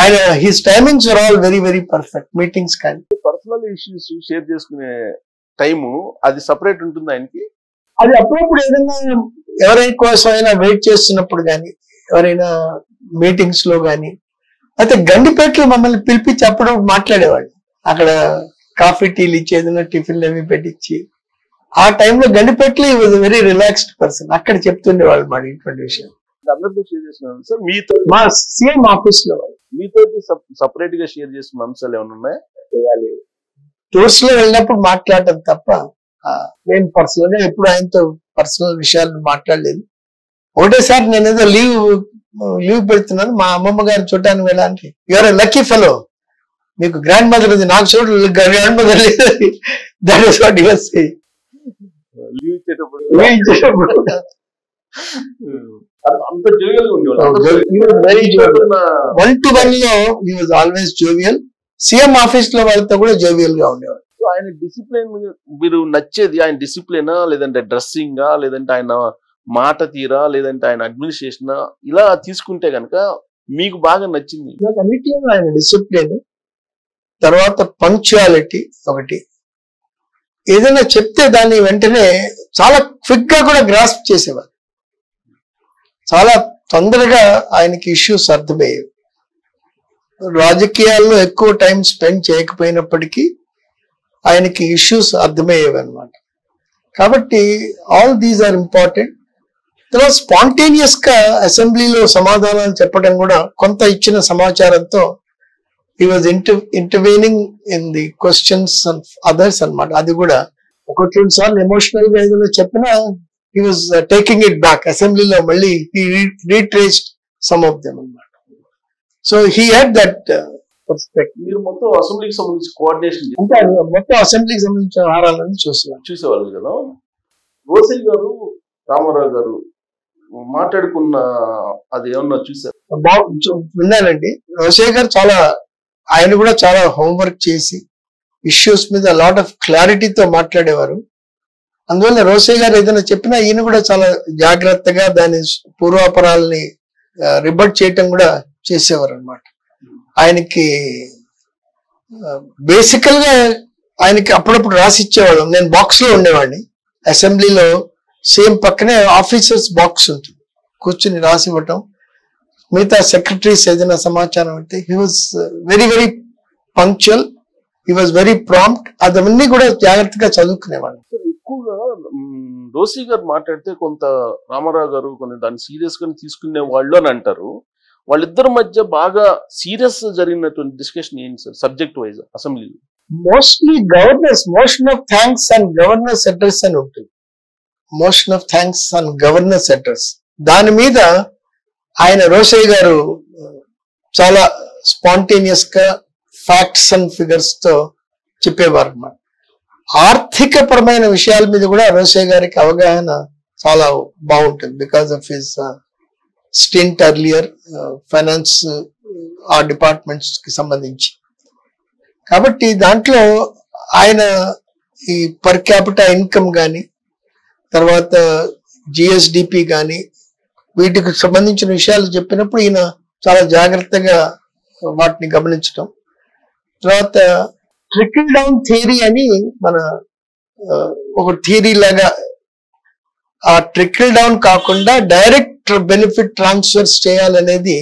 ఆయన his timings are all very very perfect. Meetings కానీ పర్సనల్ ఇష్యూస్ షేర్ చేసుకునే టైము అది సపరేట్ ఉంటుంది ఆయనకి. అది అప్పుడప్పుడు ఏదైనా ఎవరైనా కోసం అయినా వెయిట్ చేస్తున్నప్పుడు కానీ, ఎవరైనా మీటింగ్స్ లో కానీ, అయితే గండిపేటలో మమ్మల్ని పిలిపించి అప్పుడు మాట్లాడేవాళ్ళు. అక్కడ కాఫీ టీలు ఇచ్చి ఏదైనా టిఫిన్లు అవి పెట్టించి, ఆ టైంలో గండిపేటలో ఈ వాజ్ వెరీ రిలాక్స్డ్ పర్సన్. అక్కడ చెప్తుండేవాళ్ళు మాట ఇటువంటి విషయం. అందరితో షేర్ చేస్తున్నాను సార్. మీతో మా సీఎం ఆఫీస్ లో మీతోటి సపరేట్ గా షేర్ చేసిన అంశాలు ఏమైనా ఉన్నాయా? టూర్స్ లో వెళ్ళినప్పుడు మాట్లాడటం తప్ప నేను పర్సనల్ గా ఎప్పుడు ఆయనతో పర్సనల్ విషయాలు మాట్లాడలేదు. ఒకటేసారి నేను ఏదో లీవ్ పెడుతున్నాను, మా అమ్మమ్మ గారిని చూడటానికి వెళ్ళడానికి. యూఆర్ లక్కీ ఫెలో, మీకు గ్రాండ్ మదర్ ఉంది, నాకు చూడ గ్రాండ్ మదర్ లేదు. That is what he was saying. Leave ఇచ్చేటప్పుడు అంత జోవియల్ ఉండేవాళ్ళు. 1-to-1 లో he was always jovial. CM office లో వాళ్ళతో కూడా జోవియల్ గా ఉండేవాడు. ఆయన డిసిప్లిన్ మీరు నచ్చేది ఆయన డిసిప్లినా, లేదంటే డ్రెస్సింగా, లేదంటే ఆయన మాట తీరా, లేదంటే ఆయన అడ్మినిస్ట్రేషన్, ఇలా తీసుకుంటే కనుక మీకు బాగా నచ్చింది? అన్నిటిలో ఆయన డిసిప్లిన్, తర్వాత పంక్చువాలిటీ ఒకటి. ఏదైనా చెప్తే దాన్ని వెంటనే చాలా క్విక్ గా కూడా గ్రాస్ప్ చేసేవారు. చాలా తొందరగా ఆయనకి ఇష్యూస్ అర్థమయ్యేవి. రాజకీయాల్లో ఎక్కువ టైం స్పెండ్ చేయకపోయినప్పటికీ ఆయనకి ఇష్యూస్ అర్థమయ్యేవి అనమాట. కాబట్టి ఆల్ దీస్ ఆర్ ఇంపార్టెంట్. తర్వాత స్పాంటేనియస్ గా అసెంబ్లీలో సమాధానాలు చెప్పడం కూడా, కొంత ఇచ్చిన సమాచారంతో he was intervening in the questions of others అనమాట. అది కూడా 1-2 సార్లు ఎమోషనల్ గా ఏదైనా చెప్పినా he was taking it back. అసెంబ్లీలో మళ్ళీ హీ రీట్రేస్డ్ సమ్ ఆఫ్ దెమ్ అనమాట. So he had that perspective. మీరు మొత్తం అసెంబ్లీకి సంబంధించి కోఆర్డినేషన్ అంటే మొత్తం అసెంబ్లీకి సంబంధించిన వ్యవహారాలను చూసేవాళ్ళు కదా. రోసయ్య గారు, రామారావు గారు మాట్లాడుకున్న అది ఏమన్నా చూసారు? విన్నానండి. రోసయ్య గారు ఆయన కూడా చాలా హోంవర్క్ చేసి ఇష్యూస్ మీద లాట్ ఆఫ్ క్లారిటీతో మాట్లాడేవారు. అందువల్ల రోసయ్య గారు ఏదైనా చెప్పినా ఈయన కూడా చాలా జాగ్రత్తగా దాని పూర్వాపరాలని రిబట్ చేయటం కూడా చేసేవారు అనమాట. ఆయనకి బేసికల్ గా ఆయనకి అప్పుడప్పుడు రాసి ఇచ్చేవాడు. నేను బాక్స్ లో ఉండేవాడిని, అసెంబ్లీలో సేమ్ పక్కనే ఆఫీసర్స్ బాక్స్ ఉంటుంది, కూర్చుని రాసి ఇవ్వటం. మిగతా సెక్రటరీస్ ఏదైనా సమాచారం అంటే he was very very punctual, he was very prompt. అవన్నీ కూడా జాగ్రత్తగా చదువుకునేవాడు. ఎక్కువగా రోసయ్య గారు మాట్లాడితే కొంత రామారావు గారు కొన్ని దాన్ని సీరియస్ గా తీసుకునే వాళ్ళు అని అంటారు. వాళ్ళిద్దరి మధ్య బాగా సీరియస్ జరిగినటువంటి డిస్కషన్ ఏంటి సార్ సబ్జెక్ట్ వైజ్ అసెంబ్లీలో? Mostly governors motion of thanks and governors address అని ఉంటుంది. Motion of thanks and governors address, దాని మీద ఆయన రోసయ్య గారు చాలా స్పాంటేనియస్ గా ఫ్యాక్ట్స్ అండ్ ఫిగర్స్ తో చెప్పేవారు అన్నమాట. ఆర్థిక పరమైన విషయాల మీద కూడా రోసయ్య గారికి అవగాహన చాలా బాగుంటుంది, because of his stint earlier finance ఆ డిపార్ట్మెంట్స్ కి సంబంధించి. కాబట్టి దాంట్లో ఆయన ఈ పర్ క్యాపిటా ఇన్కమ్ కానీ, తర్వాత జిఎస్డిపి కానీ, వీటికి సంబంధించిన విషయాలు చెప్పినప్పుడు ఈయన చాలా జాగ్రత్తగా వాటిని గమనించడం. తర్వాత ట్రికిల్ డౌన్ థియరీ అని మన ఒక థియరీ లాగా, ఆ ట్రికిల్ డౌన్ కాకుండా డైరెక్ట్ బెనిఫిట్ ట్రాన్స్ఫర్స్ చేయాలనేది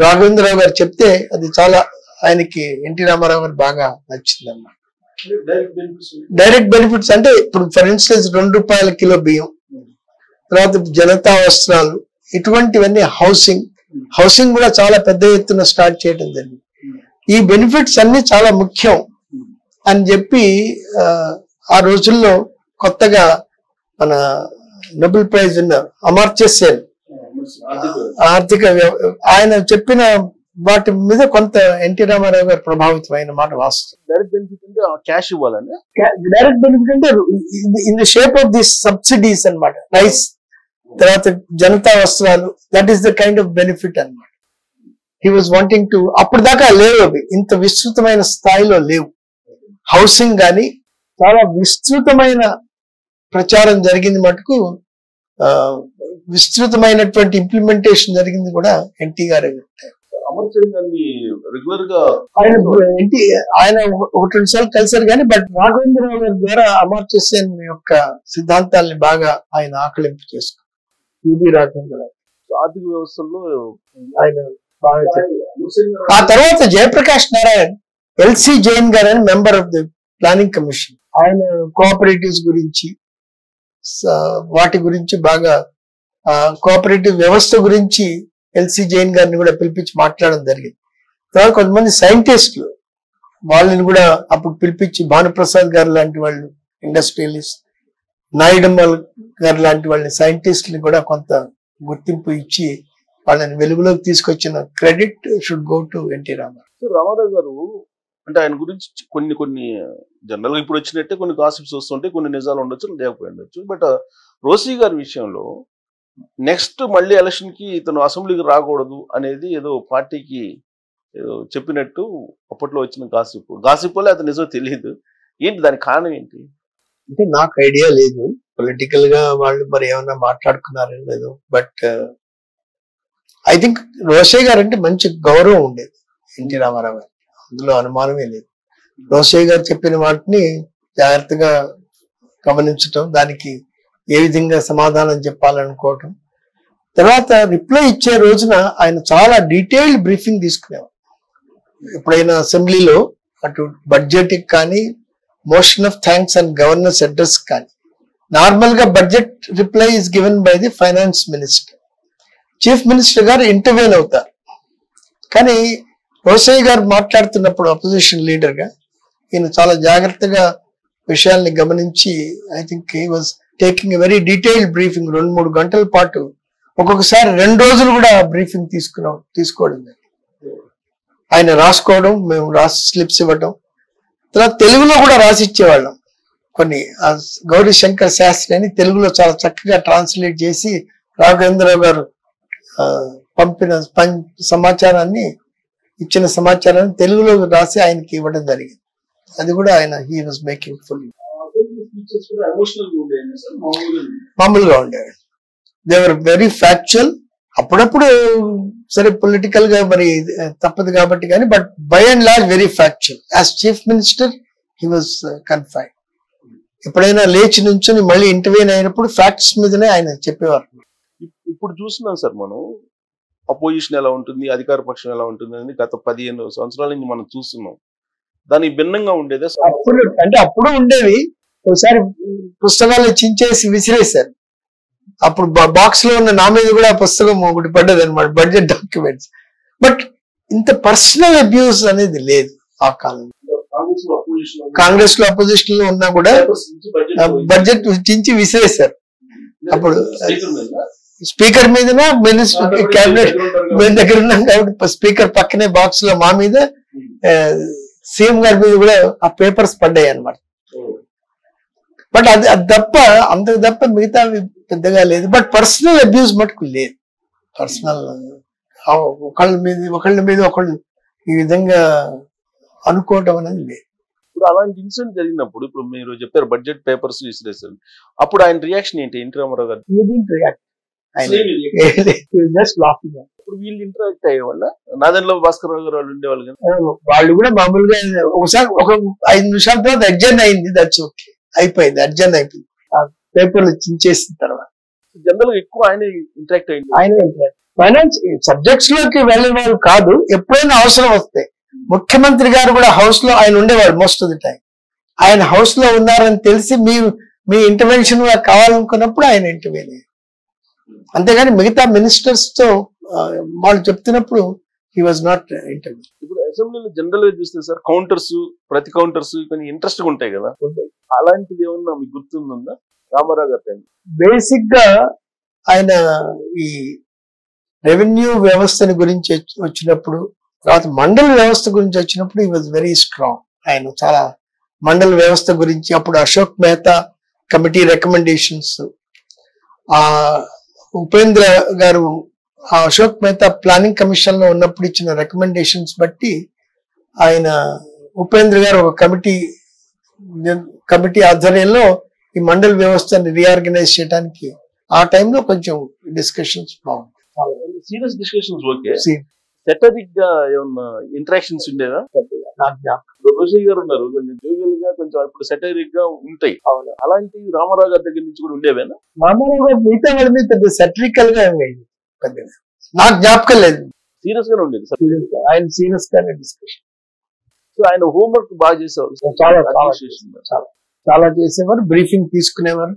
రాఘవేంద్రరావు గారు చెప్తే అది చాలా ఆయనకి ఎన్టీ రామారావు గారు బాగా నచ్చింది అన్నమాట. డైరెక్ట్ బెనిఫిట్స్ అంటే ఇప్పుడు ఫర్ ఇన్స్టెన్స్ ₹2 కిలో బియ్యం, తర్వాత జనతా వస్త్రాలు, ఇటువంటివన్నీ హౌసింగ్ కూడా చాలా పెద్ద ఎత్తున స్టార్ట్ చేయడం జరిగింది. ఈ బెనిఫిట్స్ అన్ని చాలా ముఖ్యం అని చెప్పి ఆ రోజుల్లో కొత్తగా మన Nobel prize winner Amartya Sen ఆర్థిక ఆయన చెప్పిన వాటి మీద కొంత ఎన్టీ రామారావు గారు ప్రభావితమైన మాట వాస్తవం. డైరెక్ట్ బెనిఫిట్ అంటే క్యాష్ ఇవ్వాలని, డైరెక్ట్ బెనిఫిట్ అంటే in the shape of this subsidies అన్నమాట. రైస్, తర్వాత జనతా వస్త్రాలు, that is the kind of benefit అన్నమాట. హీ వాజ్ వాంటింగ్ టు, అప్పుడు దాకా లేవు అవి, ఇంత విస్తృతమైన స్థాయిలో లేవు. హౌసింగ్ కానీ చాలా విస్తృతమైన ప్రచారం జరిగింది మటుకు, విస్తృతమైనటువంటి ఇంప్లిమెంటేషన్ జరిగింది కూడా ఎన్టీ గారే. రెగ్యులర్ గా ఆయన 1-2 సార్లు కలిసారు కానీ, బట్ రాఘవేంద్రరావు గారి ద్వారా అమర్త్య సేన్ యొక్క సిద్ధాంతాలని బాగా ఆయన ఆకలింపు చేసుకున్నారు. యుబి రాఘవేంద్రరావు ఆర్థిక వ్యవస్థలో ఆయన బాగా చెప్పారు. ఆ తర్వాత జయప్రకాష్ నారాయణ్, ఎల్సి జైన్ గారు అని member of the planning commission, ఆయన కోఆపరేటివ్స్ గురించి వాటి గురించి బాగా, కోఆపరేటివ్ వ్యవస్థ గురించి ఎల్సి జైన్ గారిని కూడా పిలిపించి మాట్లాడడం జరిగింది. తర్వాత కొంతమంది సైంటిస్టులు, వాళ్ళని కూడా అప్పుడు పిలిపించి భానుప్రసాద్ గారు లాంటి వాళ్ళు ఇండస్ట్రియలిస్ట్, నాయుడమ్మల్ గారు లాంటి వాళ్ళని సైంటిస్ట్ని కూడా కొంత గుర్తింపు ఇచ్చి వాళ్ళని వెలుగులోకి తీసుకొచ్చిన credit should go to NT Rama Rao. Rama Rao గారు అంటే ఆయన గురించి కొన్ని జనరల్ గా ఇప్పుడు వచ్చినట్టే కొన్ని గాసిప్స్ వస్తుంటాయి, కొన్ని నిజాలు ఉండొచ్చు, లేకపోయి ఉండొచ్చు. బట్ రోసీ గారి విషయంలో నెక్స్ట్ మళ్ళీ ఎలక్షన్ కి ఇతను అసెంబ్లీకి రాకూడదు అనేది ఏదో పార్టీకి ఏదో చెప్పినట్టు అప్పట్లో వచ్చిన గాసిప్ వల్ల అతను నిజం తెలియదు. ఏంటి దానికి కారణం ఏంటి అంటే నాకు ఐడియా లేదు, పొలిటికల్ గా వాళ్ళు మరి ఏమన్నా మాట్లాడుకున్నారో లేదు. బట్ ఐ థింక్ రోసే గారు అంటే మంచి గౌరవం ఉండేది ఎన్టీ రామారావు గారు, అందులో అనుమానమే లేదు. రోసే గారు చెప్పిన వాటిని జాగ్రత్తగా గమనించటం, దానికి ఏ విధంగా సమాధానం చెప్పాలనుకోవటం, తర్వాత రిప్లై ఇచ్చే రోజున ఆయన చాలా డీటెయిల్డ్ బ్రీఫింగ్ తీసుకునేవారు. ఎప్పుడైనా అసెంబ్లీలో అటు బడ్జెట్ కానీ, motion of thanks and governors address కానీ, నార్మల్ గా budget reply is given by the finance minister, chief minister గారు ఇంటర్వ్యూన్ అవుతారు. కానీ రోసయ్య గారు మాట్లాడుతున్నప్పుడు అపోజిషన్ లీడర్ గా ఈయన చాలా జాగ్రత్తగా విషయాల్ని గమనించి I think he was taking a very detailed briefing. 2-3 గంటల పాటు, ఒక్కొక్కసారి 2 రోజులు కూడా బ్రీఫింగ్ తీసుకోవడం, ఆయన రాసుకోవడం, మేము రాసి స్లిప్స్ ఇవ్వడం, తర్వాత తెలుగులో కూడా రాసి ఇచ్చేవాళ్ళం. కొన్ని గౌరీ శంకర్ శాస్త్రి అని తెలుగులో చాలా చక్కగా ట్రాన్స్లేట్ చేసి రాఘవేంద్రరావు గారు పంపిన సమాచారాన్ని, ఇచ్చిన సమాచారాన్ని తెలుగులో రాసి ఆయనకి ఇవ్వడం జరిగింది. అది కూడా ఆయన హీ వాజ్ మేకింగ్ ఫుల్ మామూలుగా ఉండేవాడు. They were very factual. అప్పుడప్పుడు సరే పొలిటికల్ గా మరి తప్పదు కాబట్టి కానీ, but by and large very factual. As chief minister he was confined. ఎప్పుడైనా లేచి నుంచుని మళ్ళీ ఇంటర్వ్యూన్ అయినప్పుడు ఫ్యాక్ట్స్ మీదనే ఆయన చెప్పేవారు. ఇప్పుడు చూస్తున్నాం సార్, మనం అపోజిషన్ ఎలా ఉంటుంది, అధికార పక్షం ఎలా ఉంటుంది అని గత 15 సంవత్సరాల నుంచి మనం చూస్తున్నాం. దానికి భిన్నంగా ఉండేదే అప్పుడు ఉండేవి. ఒకసారి పుస్తకాలు చించేసి విసిరేశారు. అప్పుడు బాక్స్ లో ఉన్న నా మీద కూడా పుస్తకం ఒకటి పడ్డది అనమాట, బడ్జెట్ డాక్యుమెంట్స్. బట్ ఇంత పర్సనల్ అబ్యూస్ అనేది లేదు ఆ కాలంలో. కాంగ్రెస్ లో అపోజిషన్ లో ఉన్నా కూడా బడ్జెట్ చించి విసిరేశారు. అప్పుడు స్పీకర్ మీదనే, మినిస్టర్ క్యాబినెట్ మీ దగ్గర ఉన్నాం కాబట్టి స్పీకర్ పక్కనే బాక్స్ లో మా మీద, సీఎం గారి మీద కూడా ఆ పేపర్స్ పడ్డాయి అనమాట. బట్ అది తప్ప, అంతకు తప్ప మిగతా పెద్దగా లేదు. బట్ పర్సనల్ అబ్యూస్ మటుకు లేదు. పర్సనల్ ఒకళ్ళ మీద ఒకళ్ళు ఈ విధంగా అనుకోవటం అనేది లేదు. ఇప్పుడు అలాంటి ఇన్సిడెంట్ జరిగినప్పుడు, ఇప్పుడు మీరు చెప్పారు బడ్జెట్ పేపర్స్ విసిరేసారు, అప్పుడు ఆయన రియాక్షన్ ఏంటి ఎన్టీ రామారావు గారు? ఇప్పుడు వీళ్ళు ఇంటరాక్ట్ అయ్యే వల్ల నాదెండ్ల భాస్కర్ రావు గారు వాళ్ళు ఉండేవాళ్ళు కదా, వాళ్ళు కూడా మామూలుగా ఒకసారి ఒక 5 నిమిషాల తర్వాత అడ్జర్న్ అయింది. దట్స్ ఓకే, అయిపోయింది, అడ్జర్న్ అయిపోయింది. పేపర్లు చించేసిన తర్వాత జనరల్ ఎక్కువ ఆయన ఇంటరాక్ట్ అయింది. ఆయన ఫైనాన్స్ సబ్జెక్ట్స్ లోకి వెళ్ళేవాళ్ళు కాదు, ఎప్పుడైనా అవసరం వస్తే. ముఖ్యమంత్రి గారు కూడా హౌస్ లో ఆయన ఉండేవాడు మోస్ట్ ఆఫ్ ది టైం. ఆయన హౌస్ లో ఉన్నారని తెలిసి మీ ఇంటర్వెన్షన్ కావాలనుకున్నప్పుడు ఆయన ఇంటర్వ్యూన్. అంతేగాని మిగతా మినిస్టర్స్ తో వాళ్ళు చెప్తున్నప్పుడు హీ వాజ్ నాట్ ఇంటర్వ్యూ. ఇప్పుడు అసెంబ్లీలో జనరల్ గా చూస్తే సార్ కౌంటర్స్, ప్రతి కౌంటర్స్ కొన్ని ఇంట్రెస్ట్ గా ఉంటాయి కదా, అలాంటిది ఏమన్నా మీకు గుర్తుందా రామారావు గారి? బేసిక్ గా ఆయన ఈ రెవెన్యూ వ్యవస్థని గురించి వచ్చినప్పుడు, తర్వాత మండల వ్యవస్థ గురించి వచ్చినప్పుడు హీ వాజ్ వెరీ స్ట్రాంగ్. ఆయన చాలా మండల వ్యవస్థ గురించి, అప్పుడు అశోక్ మెహతా కమిటీ రికమెండేషన్స్, ఆ ఉపేంద్ర గారు ఆ అశోక్ మెహతా ప్లానింగ్ కమిషన్ లో ఉన్నప్పుడు ఇచ్చిన రికమెండేషన్స్ బట్టి ఆయన ఉపేంద్ర గారు ఒక కమిటీ ఆధ్వర్యంలో ఈ మండల వ్యవస్థని రీఆర్గనైజ్ చేయడానికి ఆ టైంలో కొంచెం డిస్కషన్స్ బాగుంది. Serious discussions okay. సెటరిక్ గా ఏమన్నా ఇంటరాక్షన్స్ ఉండేదా? రోషి గారు ఉన్నారు, కొంచెం జోవియల్ గా, కొంచెం అప్పుడు సెటరిక్ గా ఉంటాయి. అలాంటి రామారావు గారి దగ్గర నుంచి కూడా ఉండేవేనా? రామారావు గారు మిగతా వాళ్ళ మీద పెద్ద సెటరికల్ గా పెద్దగా నాకు జ్ఞాపకం లేదు. సీరియస్ గానే ఉండేది ఆయన, సీరియస్ గానే డిస్కషన్. సో ఆయన హోంవర్క్ బాగా చేసేవారు, చాలా చేసేవారు, బ్రీఫింగ్ తీసుకునేవారు.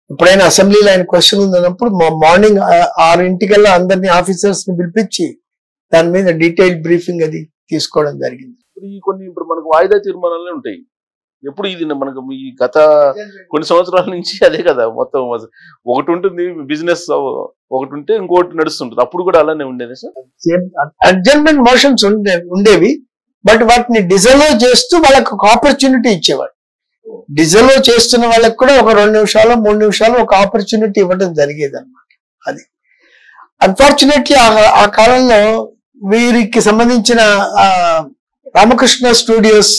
ఎప్పుడైనా అసెంబ్లీలో ఆయన క్వశ్చన్ ఉందన్నప్పుడు మార్నింగ్ 6 అందరినీ ఆఫీసర్స్ ని పిలిపించి దాని మీద డీటెయిల్ బ్రీఫింగ్ అది తీసుకోవడం జరిగింది. ఇప్పుడు మనకు వాయిదా తీర్మానాలే ఉంటాయి. ఎప్పుడు ఇది మనకు ఈ గత కొన్ని సంవత్సరాల నుంచి అదే కదా మొత్తం. ఒకటి ఉంటుంది బిజినెస్, ఒకటి ఉంటే ఇంకోటి నడుస్తుంటుంది. అప్పుడు కూడా అలానే ఉండేది సార్. అడ్జర్న్మెంట్ మోషన్స్ ఉండేవి, బట్ వాటిని డిజల్వ్ చేస్తూ వాళ్ళకి ఒక ఆపర్చునిటీ ఇచ్చేవాడు. డిజల్వ్ చేస్తున్న వాళ్ళకి కూడా ఒక 2 నిమిషాలు 3 నిమిషాలు ఒక ఆపర్చునిటీ ఇవ్వడం జరిగేది అనమాట. అది అన్ఫార్చునేట్లీ ఆ కాలంలో వీరికి సంబంధించిన Ramakrishna studios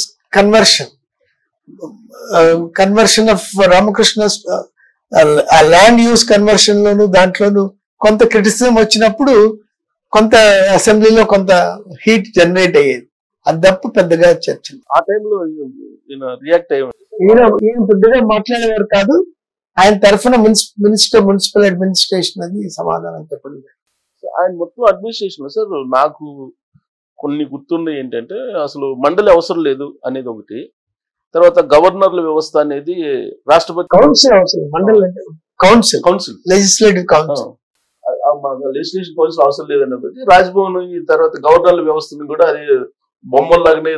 conversion of Ramakrishna land use conversion లోను దాంట్లోనూ కొంత క్రిటిసిజం వచ్చినప్పుడు కొంత అసెంబ్లీలో కొంత హీట్ జనరేట్ అయ్యేది. అది తప్ప పెద్దగా చర్చ ఆ టైంలో రియాక్ట్ అయ్యేవారు. ఈయన పెద్దగా మాట్లాడేవారు కాదు. ఆయన తరఫున మినిస్టర్ మున్సిపల్ అడ్మినిస్ట్రేషన్ అని సమాధానం చెప్పడం. ఆయన మొత్తం అడ్మినిస్ట్రేషన్ సార్ నాకు కొన్ని గుర్తుండే ఏంటంటే, అసలు మండలి అవసరం లేదు అనేది ఒకటి. తర్వాత గవర్నర్ల వ్యవస్థ అనేది రాష్ట్రపతి కౌన్సిల్ అవసరం, మండలి అంటే council legislative council, legislation council అవసరం లేదనేది రాజ్భవన్. ఈ తర్వాత గవర్నర్ల వ్యవస్థను కూడా అది బొమ్మల్లాగానే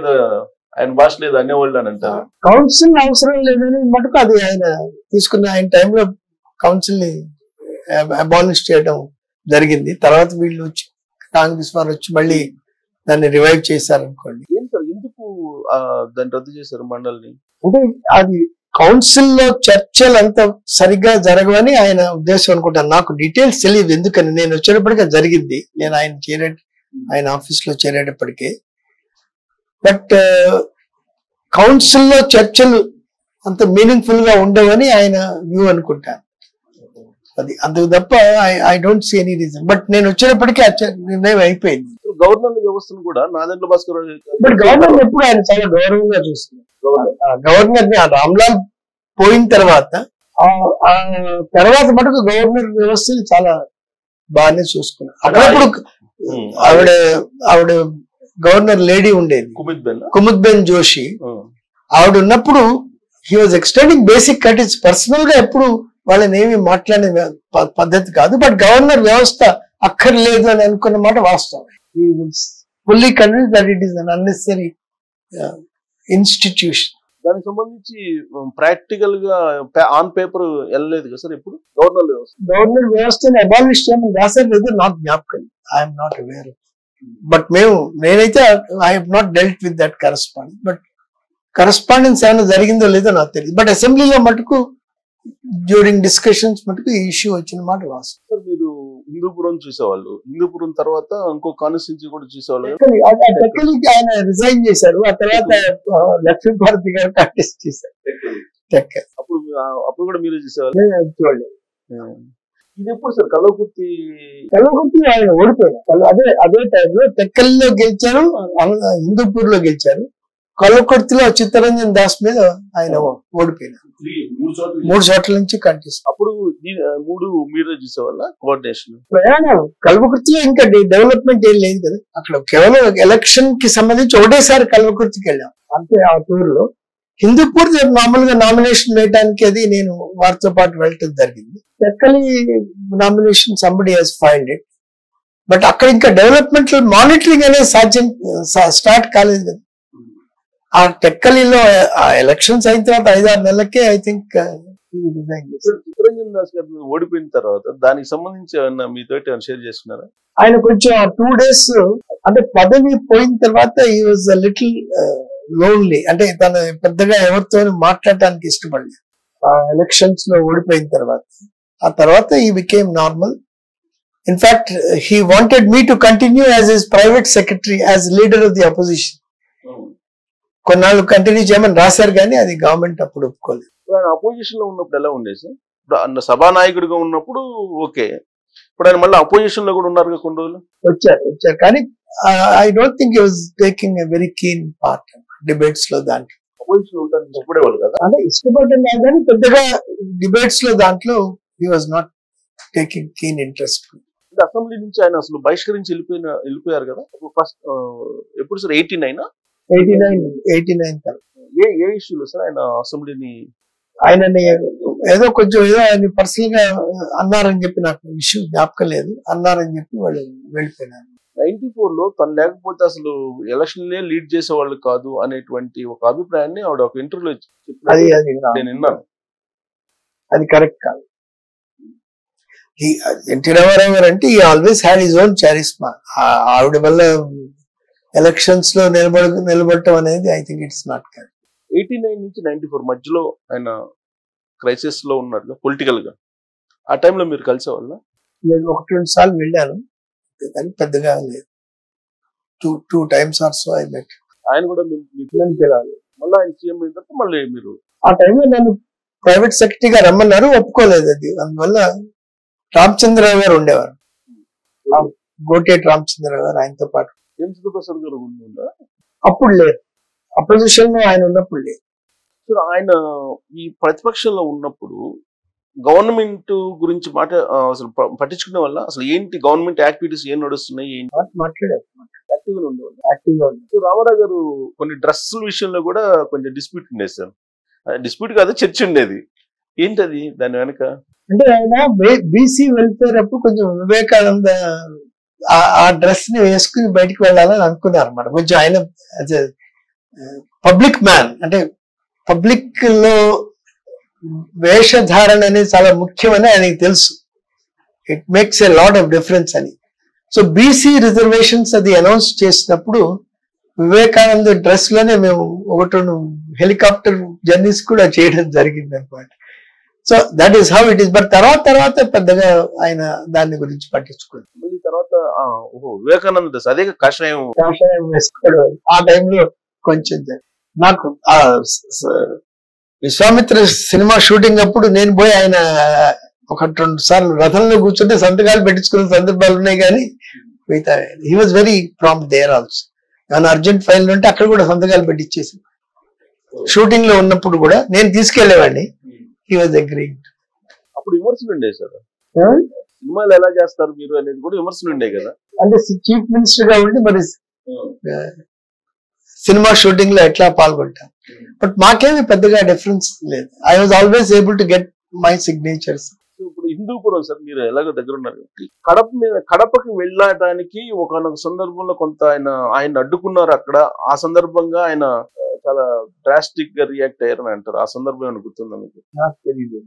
ఆయన భాషలో ఏదో అనేవాళ్ళు అని అంటారు. కౌన్సిల్ అవసరం లేదని మటుకు అది ఆయన తీసుకున్న ఆయన టైంలో కౌన్సిల్ ని అబాలిష్ చేయడం జరిగింది. తర్వాత వీళ్ళు వచ్చి కాంగ్రెస్ వారు వచ్చి మళ్ళీ దాన్ని రివైవ్ చేశారనుకోండి. ఏం సార్ ఎందుకు దాన్ని రద్దు చేశారు మండలిని? అంటే అది కౌన్సిల్ లో చర్చలు అంత సరిగ్గా జరగవని ఆయన ఉద్దేశం అనుకుంటాను. నాకు డీటెయిల్స్ తెలియదు ఎందుకని. నేను వచ్చేటప్పటికే జరిగింది, నేను ఆయన ఆఫీస్ లో చేరేటప్పటికే. బట్ కౌన్సిల్లో చర్చలు అంత మీనింగ్ఫుల్ గా ఉండవని ఆయన వ్యూ అనుకుంటాను. అది అందుకు తప్ప I don't see any reason. But నేను వచ్చేటప్పటికీ నిర్ణయం అయిపోయింది. గవర్నర్ వ్యవస్థను కూడా నాదెండ్ల భాస్కర్ బట్ గవర్నర్ ఎప్పుడు ఆయన చాలా గౌరవంగా చూస్తున్నారు. గవర్నర్ ని రామ్లాల్ పోయిన తర్వాత మటుకు గవర్నర్ వ్యవస్థని చాలా బాగానే చూసుకున్నారు. అప్పుడప్పుడు ఆవిడ గవర్నర్ లేడీ ఉండేది కుముద్బెన్ జోషి. ఆవిడ ఉన్నప్పుడు he was extending basic cuttings. Personal గా ఎప్పుడు వాళ్ళని ఏమి మాట్లాడే పద్ధతి కాదు. బట్ గవర్నర్ వ్యవస్థ అక్కర్లేదు అని అనుకున్న మాట వాస్తవం. He was fully convinced that it is an unnecessary institution. దానికి సంబంధించి ప్రాక్టికల్ గా ఆన్ పేపర్ వెళ్ళలేదు కదా సార్ ఇప్పుడు గవర్నర్ వ్యవస్థని అబాలిష్ చేయమని రాశారు లేదు నాకు జ్ఞాపకం. I'm not aware. బట్ నేనైతే I have not dealt with that correspondence. But correspondence ఏమైనా జరిగిందో లేదో నాకు తెలియదు. బట్ అసెంబ్లీలో మటుకు డ్యూరింగ్ డిస్కషన్స్ మటుకు ఈ ఇష్యూ వచ్చిన మాట వాస్తవం. సార్ మీరు హిందూపురం చూసేవాళ్ళు, హిందూపురం తర్వాత ఇంకో కాన్స్టిట్యూన్సీ కూడా చూసేవాళ్ళు. టెక్కలికి ఆయన రిజైన్ చేశారు. ఆ తర్వాత లక్ష్మీ భారతి గారు కంటెస్ట్ చేశారు. అప్పుడు కూడా మీరు చూసేవాళ్ళు? చూడలేదు. ఇది ఎప్పుడు సార్ కల్వకుర్తి ఆయన ఓడిపోయారు. అదే టైంలో టెక్కల్లో గెలిచారు, హిందూపూర్ లో గెలిచారు. కల్వకుర్తిలో చిత్తరంజన్ దాస్ మీద ఆయన ఓడిపోయినారు. 3 చోట్ల నుంచి కంటెస్ట్. అప్పుడు 3 మీరు చూసేవాళ్ళ కోఆర్డినేషన్ ప్రయాణం. కల్వకుర్తిలో ఇంకా డెవలప్మెంట్ ఏం లేదు కదా. అక్కడ కేవలం ఎలక్షన్ కి సంబంధించి ఒకటేసారి కల్వకుర్తికి వెళ్ళాం అంతే. ఆ టూర్ లో హిందూపూర్ మామూలుగా నామినేషన్ వేయడానికి అది నేను వారితో పాటు వెళ్ళటం జరిగింది. Tekkali nomination somebody has filed it. But అక్కడ ఇంకా డెవలప్మెంట్ మానిటరింగ్ అనేది స్టార్ట్ కాలేదు కదా. ఆ టెక్కలిలో ఆ ఎలక్షన్స్ అయిన తర్వాత 5-6 నెలలకే ఐ థింక్ చిత్తరంజన్ దాస్ గారు ఓడిపోయిన తర్వాత దానికి సంబంధించి ఏమన్నా మీతో షేర్ చేసుకున్నారా? ఆయన కొంచెం 2 days అంటే పదవి పోయిన తర్వాత he was a little lonely. అంటే తను పెద్దగా ఎవరితో మాట్లాడటానికి ఇష్టపడలేదు ఎలక్షన్స్ లో ఓడిపోయిన తర్వాత. ఆ తర్వాత he became normal. In fact he wanted me to continue as his private secretary as leader of the opposition. కొన్నాళ్ళు కంటిన్యూ చేయమని రాశారు కానీ అది గవర్నమెంట్ అప్పుడు ఒప్పుకోలేదు. అపోజిషన్ లో ఉన్నప్పుడు ఎలా ఉండేది సార్? ఇప్పుడు సభానాయకుడిగా ఉన్నప్పుడు ఓకే, ఇప్పుడు ఆయన మళ్ళీ అపోజిషన్ లో కూడా ఉన్నారు కొన్ని రోజులు. వచ్చారు కానీ I don't think he was taking a very keen part debates లో. దాంట్లో అపోజిషన్ ఉంటారు ఇష్టపడేవాళ్ళు కదా. అంటే ఇష్టపడటం కాదు కానీ పెద్దగా డిబేట్స్ లో దాంట్లో హి was not taking keen interest. Assembly నుంచి ఆయన అసలు బహిష్కరించి వెళ్ళిపోయారు కదా. ఫస్ట్ ఎప్పుడు సార్ 89 ఏ ఇష్యూలో సార్ ఆయన అసెంబ్లీని ఆయనని ఏదో కొంచెం ఆయన పర్సనల్ గా అన్నారని చెప్పి నాకు ఇష్యూ జ్ఞాపకం లేదు. అన్నారని చెప్పి వాళ్ళు వెళ్ళిపోయినారు. 94లో తను లేకపోతే అసలు ఎలక్షన్లే లీడ్ చేసేవాళ్ళు కాదు అనేటువంటి ఒక అభిప్రాయాన్ని ఆవిడ ఒక ఇంటర్వ్యూలో అది నేను విన్నాను. అది కరెక్ట్ కాదు. ఎన్టీ రామారావు గారు అంటే ఈ ఆల్వేస్ హ్యాడ్ హిజ్ ఓన్ చారిస్మా. ఆవిడ వల్ల ఎలక్షన్స్ లో నిలబడటం అనేది I think it's not correct. 89 నుంచి 94 మధ్యలో ఆయన క్రైసిస్ లో ఉన్నారు పొలిటికల్ గా. ఆ టైంలో మీరు కలిసేవాళ్ళ? నేను 1-2 సార్లు వెళ్ళాను కానీ పెద్దగా లేదు. Two times or so I met. ఆయన కూడా తెలియాలి. మళ్ళీ ఆయన సీఎం అయిన తర్వాత మళ్ళీ మీరు ఆ టైంలో నన్ను ప్రైవేట్ సెక్రటరీగా రమ్మన్నారు, ఒప్పుకోలేదు. అది అందువల్ల రామచంద్రరావు గారు ఉండేవారు, గోటేటి రామచంద్రరావు గారు, ఆయనతో పాటు. ప్రసాద్ గారు ఉందా? అప్పుడు లేదు, అపోజిషన్ లో ఆయన ఉన్నప్పుడు లేదు. సో ఆయన ఈ ప్రతిపక్షంలో ఉన్నప్పుడు గవర్నమెంట్ గురించి అసలు పట్టించుకునే వల్ల అసలు ఏంటి గవర్నమెంట్ యాక్టివిటీస్ ఏం నడుస్తున్నాయి ఏంటి మాట్లాడారు, యాక్టివ్గా ఉండేవాళ్ళు. సో రామారావు గారు కొన్ని డ్రెస్సుల విషయంలో కూడా కొంచెం డిస్ప్యూట్ ఉండేది సార్. డిస్ప్యూట్ కాదు, చర్చ ఉండేది. ఏంటది దాని వెనక? అంటే ఆయన బీసీ వెల్ఫేర్ అప్పుడు కొంచెం వివేకానంద ఆ డ్రెస్ ని వేసుకుని బయటకు వెళ్ళాలని అనుకున్నారు అన్నమాట. కొంచెం ఆయన పబ్లిక్ మ్యాన్, అంటే పబ్లిక్ లో వేషధారణ అనేది చాలా ముఖ్యమని ఆయనకి తెలుసు. It makes a lot of difference అని. సో బీసీ రిజర్వేషన్స్ అది అనౌన్స్ చేసినప్పుడు వివేకానంద డ్రెస్ లోనే మేము 1-2 హెలికాప్టర్ జర్నీస్ కూడా చేయడం జరిగింది అనమాట. So that is how it is. But తర్వాత పెద్దగా ఆయన దాని గురించి పట్టించుకోండి. మళ్ళీ తర్వాత వివేకానంద డ్రెస్ అదే కషాయం వేసుకోవడం ఆ టైంలో కొంచెం. నాకు విశ్వామిత్ర సినిమా షూటింగ్ అప్పుడు నేను పోయి ఆయన 1-2 సార్లు రథంలో కూర్చుంటే సంతకాలు పెట్టించుకున్న సందర్భాలు ఉన్నాయి, కానీ మిగతా he was very prompt there also. ఏమైనా అర్జెంట్ ఫైల్ ఉంటే అక్కడ కూడా సంతకాలు పెట్టించేసి, షూటింగ్ లో ఉన్నప్పుడు కూడా నేను తీసుకెళ్లేవాడిని. He was agreeing. అప్పుడు విమర్శలు ఉండే సార్, సినిమాలు ఎలా చేస్తారు మీరు అనేది కూడా విమర్శలు ఉండే కదా. అంటే చీఫ్ మినిస్టర్ గా ఉండి మరి సినిమా షూటింగ్ లో ఎట్లా పాల్గొంటాం. బట్ మాకేమి పెద్దగా డిఫరెన్స్ లేదు. I was always able to get my signatures. ఇప్పుడు హిందూపురం సార్ మీరు ఎలాగో దగ్గర ఉన్నారు, కడపకి వెళ్ళడానికి ఒకనొక సందర్భంలో కొంత ఆయన అడ్డుకున్నారు అక్కడ. ఆ సందర్భంగా ఆయన చాలా డ్రాస్టిక్ గా రియాక్ట్ అయ్యారని అంటారు. ఆ సందర్భం ఏమైనా గుర్తుందా మీకు? నాకు తెలియదు.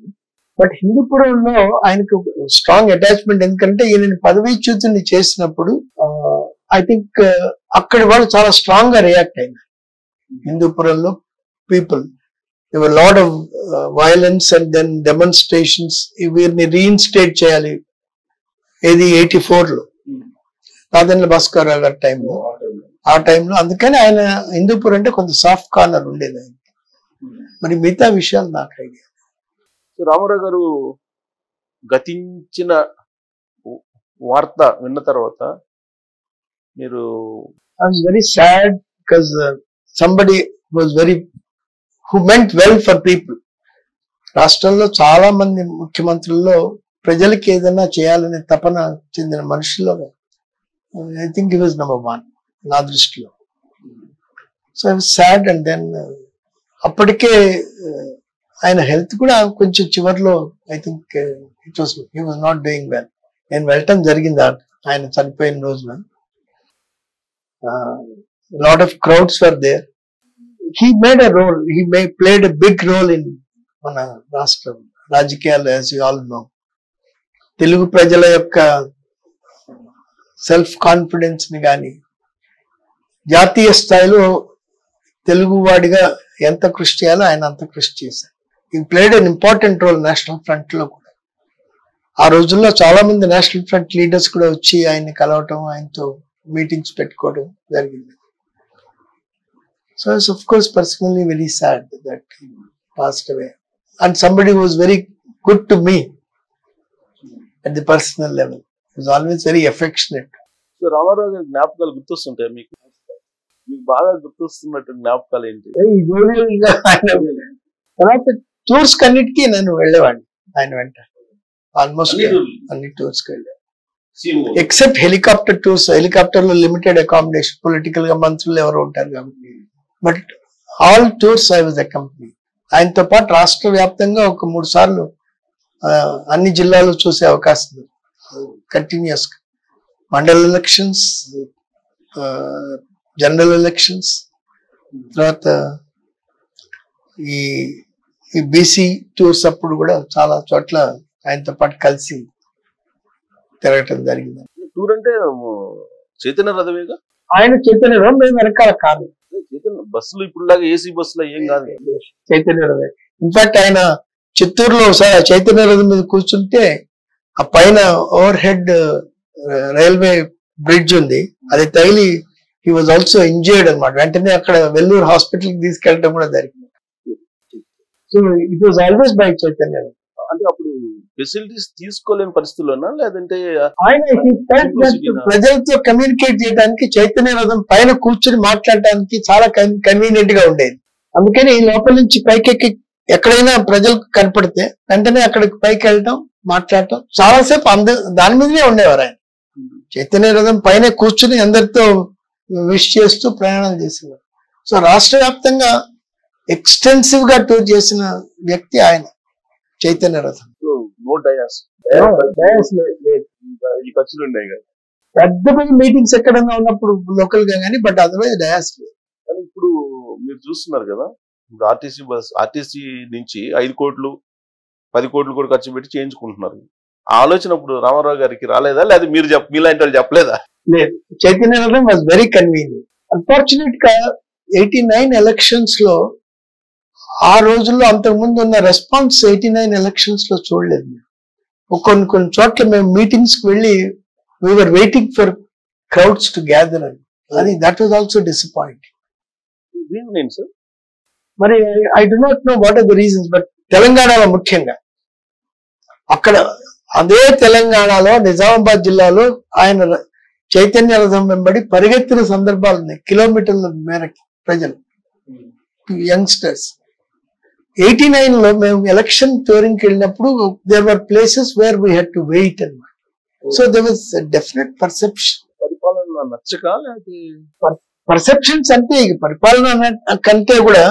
బట్ హిందూపురంలో ఆయనకు స్ట్రాంగ్ అటాచ్మెంట్, ఎందుకంటే ఈయన పదవీచ్యుతుని చేసినప్పుడు ఐ థింక్ అక్కడ వాళ్ళు చాలా స్ట్రాంగ్ గా రియాక్ట్ అయినారు. హిందూపురంలో people lot of violence and then demonstrations. వీరిని రీఇన్స్టేట్ చేయాలి, ఏది 84లో రాజేంద్ర భాస్కర్ రావు గారి టైంలో, ఆ టైంలో. అందుకని ఆయన హిందూపురం అంటే కొంత సాఫ్ట్ కార్నర్ ఉండేది ఆయన. మరి మిగతా విషయాలు నాకు ఐడియా. రామారావు గారు గతించిన వార్త విన్న తర్వాత మీరు? I was very sad because somebody was who meant well for people. రాష్ట్రంలో చాలా మంది ముఖ్యమంత్రుల్లో ప్రజలకి ఏదైనా చేయాలనే తపన చెందిన మనుషుల్లో I think he was number 1 నా దృష్టిలో. So I was sad. And then అప్పటికే ఆయన హెల్త్ కూడా కొంచెం చివరిలో I think he was not doing well. నేను వెళ్ళటం జరిగింది ఆయన చనిపోయిన రోజున. lot of crowds were there. He made a role. He played a big role in మన రాష్ట్ర రాజకీయాలు, as you all know. Telugu ప్రజల యొక్క సెల్ఫ్ కాన్ఫిడెన్స్ ని కానీ జాతీయ స్థాయిలో తెలుగు వాడిగా ఎంత కృషి చేయాలో ఆయన అంత కృషి చేశారు. He played an important role national front లో కూడా. ఆ రోజుల్లో చాలా మంది నేషనల్ ఫ్రంట్ లీడర్స్ కూడా వచ్చి ఆయన్ని కలవటం, ఆయనతో మీటింగ్స్ పెట్టుకోవడం జరిగింది. So it's of course personally very sad that he passed away. And somebody was very good to me at the personal level. He was always very affectionate. So Rama Rao గారి జ్ఞాపకాలు గుర్తొస్తుంటాయి మీకు? బాగా గుర్తొస్తున్నట్టు జ్ఞాపకాలు ఏంటి? తర్వాత టూర్స్ కన్నిటికీ నేను వెళ్ళేవాడిని ఆయన వెంట. ఆల్మోస్ట్ అన్ని టూర్స్ కి వెళ్ళాను ఎక్సెప్ట్ హెలికాప్టర్ టూర్స్. హెలికాప్టర్ లో లిమిటెడ్ అకామిడేషన్, పొలిటికల్ గా మంత్రులు ఎవరు ఉంటారు కాబట్టి. But all tours I was accompany. ఆయనతో పాటు రాష్ట్ర వ్యాప్తంగా ఒక 3 సార్లు అన్ని జిల్లాలు చూసే అవకాశం కంటిన్యూస్ గా. మండల్ ఎలక్షన్స్, జనరల్ ఎలక్షన్స్, తర్వాత ఈ బీసీ టూర్స్ అప్పుడు కూడా చాలా చోట్ల ఆయనతో పాటు కలిసి తిరగటం జరిగింది. టూర్ అంటే చైతన్య రథమేగా? ఆయన చైతన్య రథం, మేము వెనకాల కాదు. చైతన్య బస్సులు ఇప్పుడు ఏసీ బస్సులో ఏం కాదు, చైతన్య రథం. ఇన్ఫాక్ట్ ఆయన చిత్తూరులో ఒకసారి చైతన్య రథం మీద కూర్చుంటే ఆ పైన ఓవర్ హెడ్ రైల్వే బ్రిడ్జ్ ఉంది, అది తగిలి హీ వాజ్ ఆల్సో ఇంజర్డ్ అనమాట. వెంటనే అక్కడ వెల్లూరు హాస్పిటల్ కి తీసుకెళ్ళడం కూడా జరిగింది. So it was always by Chaitanya. అంటే అప్పుడు ఫెసిలిటీస్ తీసుకోలేని పరిస్థితుల్లోనా, లేదంటే ఆయన ప్రజలతో కమ్యూనికేట్ చేయడానికి చైతన్య రథం పైన కూర్చుని మాట్లాడడానికి చాలా కన్వీనియంట్ గా ఉండేది. అందుకని లోపల నుంచి పైకెక్కి ఎక్కడైనా ప్రజలకు కనపడితే వెంటనే అక్కడికి పైకి వెళ్ళటం, మాట్లాడటం, చాలాసేపు దాని మీదనే ఉండేవారు ఆయన. చైతన్య రథం పైన కూర్చుని అందరితో విష్ చేస్తూ ప్రయాణం చేసేవారు. సో రాష్ట్ర వ్యాప్తంగా ఎక్స్టెన్సివ్ గా టూర్ చేసిన వ్యక్తి ఆయన, చైతన్య రథం. పెద్ద పెద్ద మీటింగ్స్ ఎక్కడన్నా ఉన్నప్పుడు లోకల్ గా కానీ, బట్ అదర్వైజ్ డయాస్ లేదు. కానీ ఇప్పుడు మీరు చూస్తున్నారు కదా, ఇప్పుడు ఆర్టీసీ నుంచి 5 కోట్లు 10 కోట్లు కూడా ఖర్చు పెట్టి చేయించుకుంటున్నారు. ఆ ఆలోచన ఇప్పుడు రామారావు గారికి రాలేదా, లేదా మీరు మీలాంటి వాళ్ళు చెప్పలేదా? లేదు, చైతన్య రథం వాజ్ వెరీ కన్వీనియంట్. అన్ఫార్చునేట్ గా 89 ఎలక్షన్స్ లో ఆ రోజుల్లో అంతకుముందు ఉన్న రెస్పాన్స్ 89 ఎలక్షన్స్ లో చూడలేదు. కొన్ని చోట్ల మేము మీటింగ్స్ కి వెళ్ళి we're waiting for crowds to gather అని, అది దట్ వాజ్ ఆల్సో డిసప్పాయింటింగ్. మరి I do not know what are the reasons, but తెలంగాణలో ముఖ్యంగా అక్కడ అదే తెలంగాణలో నిజామాబాద్ జిల్లాలో ఆయన చైతన్య రథం వెంబడి పరిగెత్తిన సందర్భాలు ఉన్నాయి, కిలోమీటర్ల మేరకి ప్రజలు, యంగ్స్టర్స్. 89 లో మేము ఎలక్షన్ టూరింగ్ కి వెళ్ళినప్పుడు there were places where we had to wait అన్నమాట. So there was definite perception. పరిపాలన నచ్చక పర్సెప్షన్స్ అంటే పరిపాలన కంటే కూడా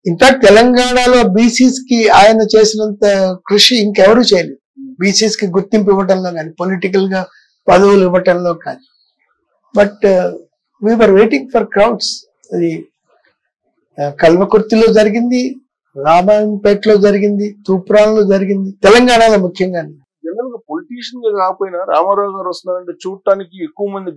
ఇన్ఫాక్ట్ తెలంగాణలో బీసీస్ కి ఆయన చేసినంత కృషి ఇంకెవరూ చేయలేదు. బీసీస్ కి గుర్తింపు ఇవ్వటంలో కానీ, పొలిటికల్ గా పదవులు ఇవ్వటంలో కానీ. But we're waiting for crowds. అది కల్వకుర్తిలో జరిగింది, రామాయంపేటలో జరిగింది, తూప్రాన్లో జరిగింది, తెలంగాణలో ముఖ్యంగా. జనరల్ గా పొలిటీషియన్ గా కాకపోయినా రామారావు గారు వస్తున్నారంటే చూడటానికి ఎక్కువ మంది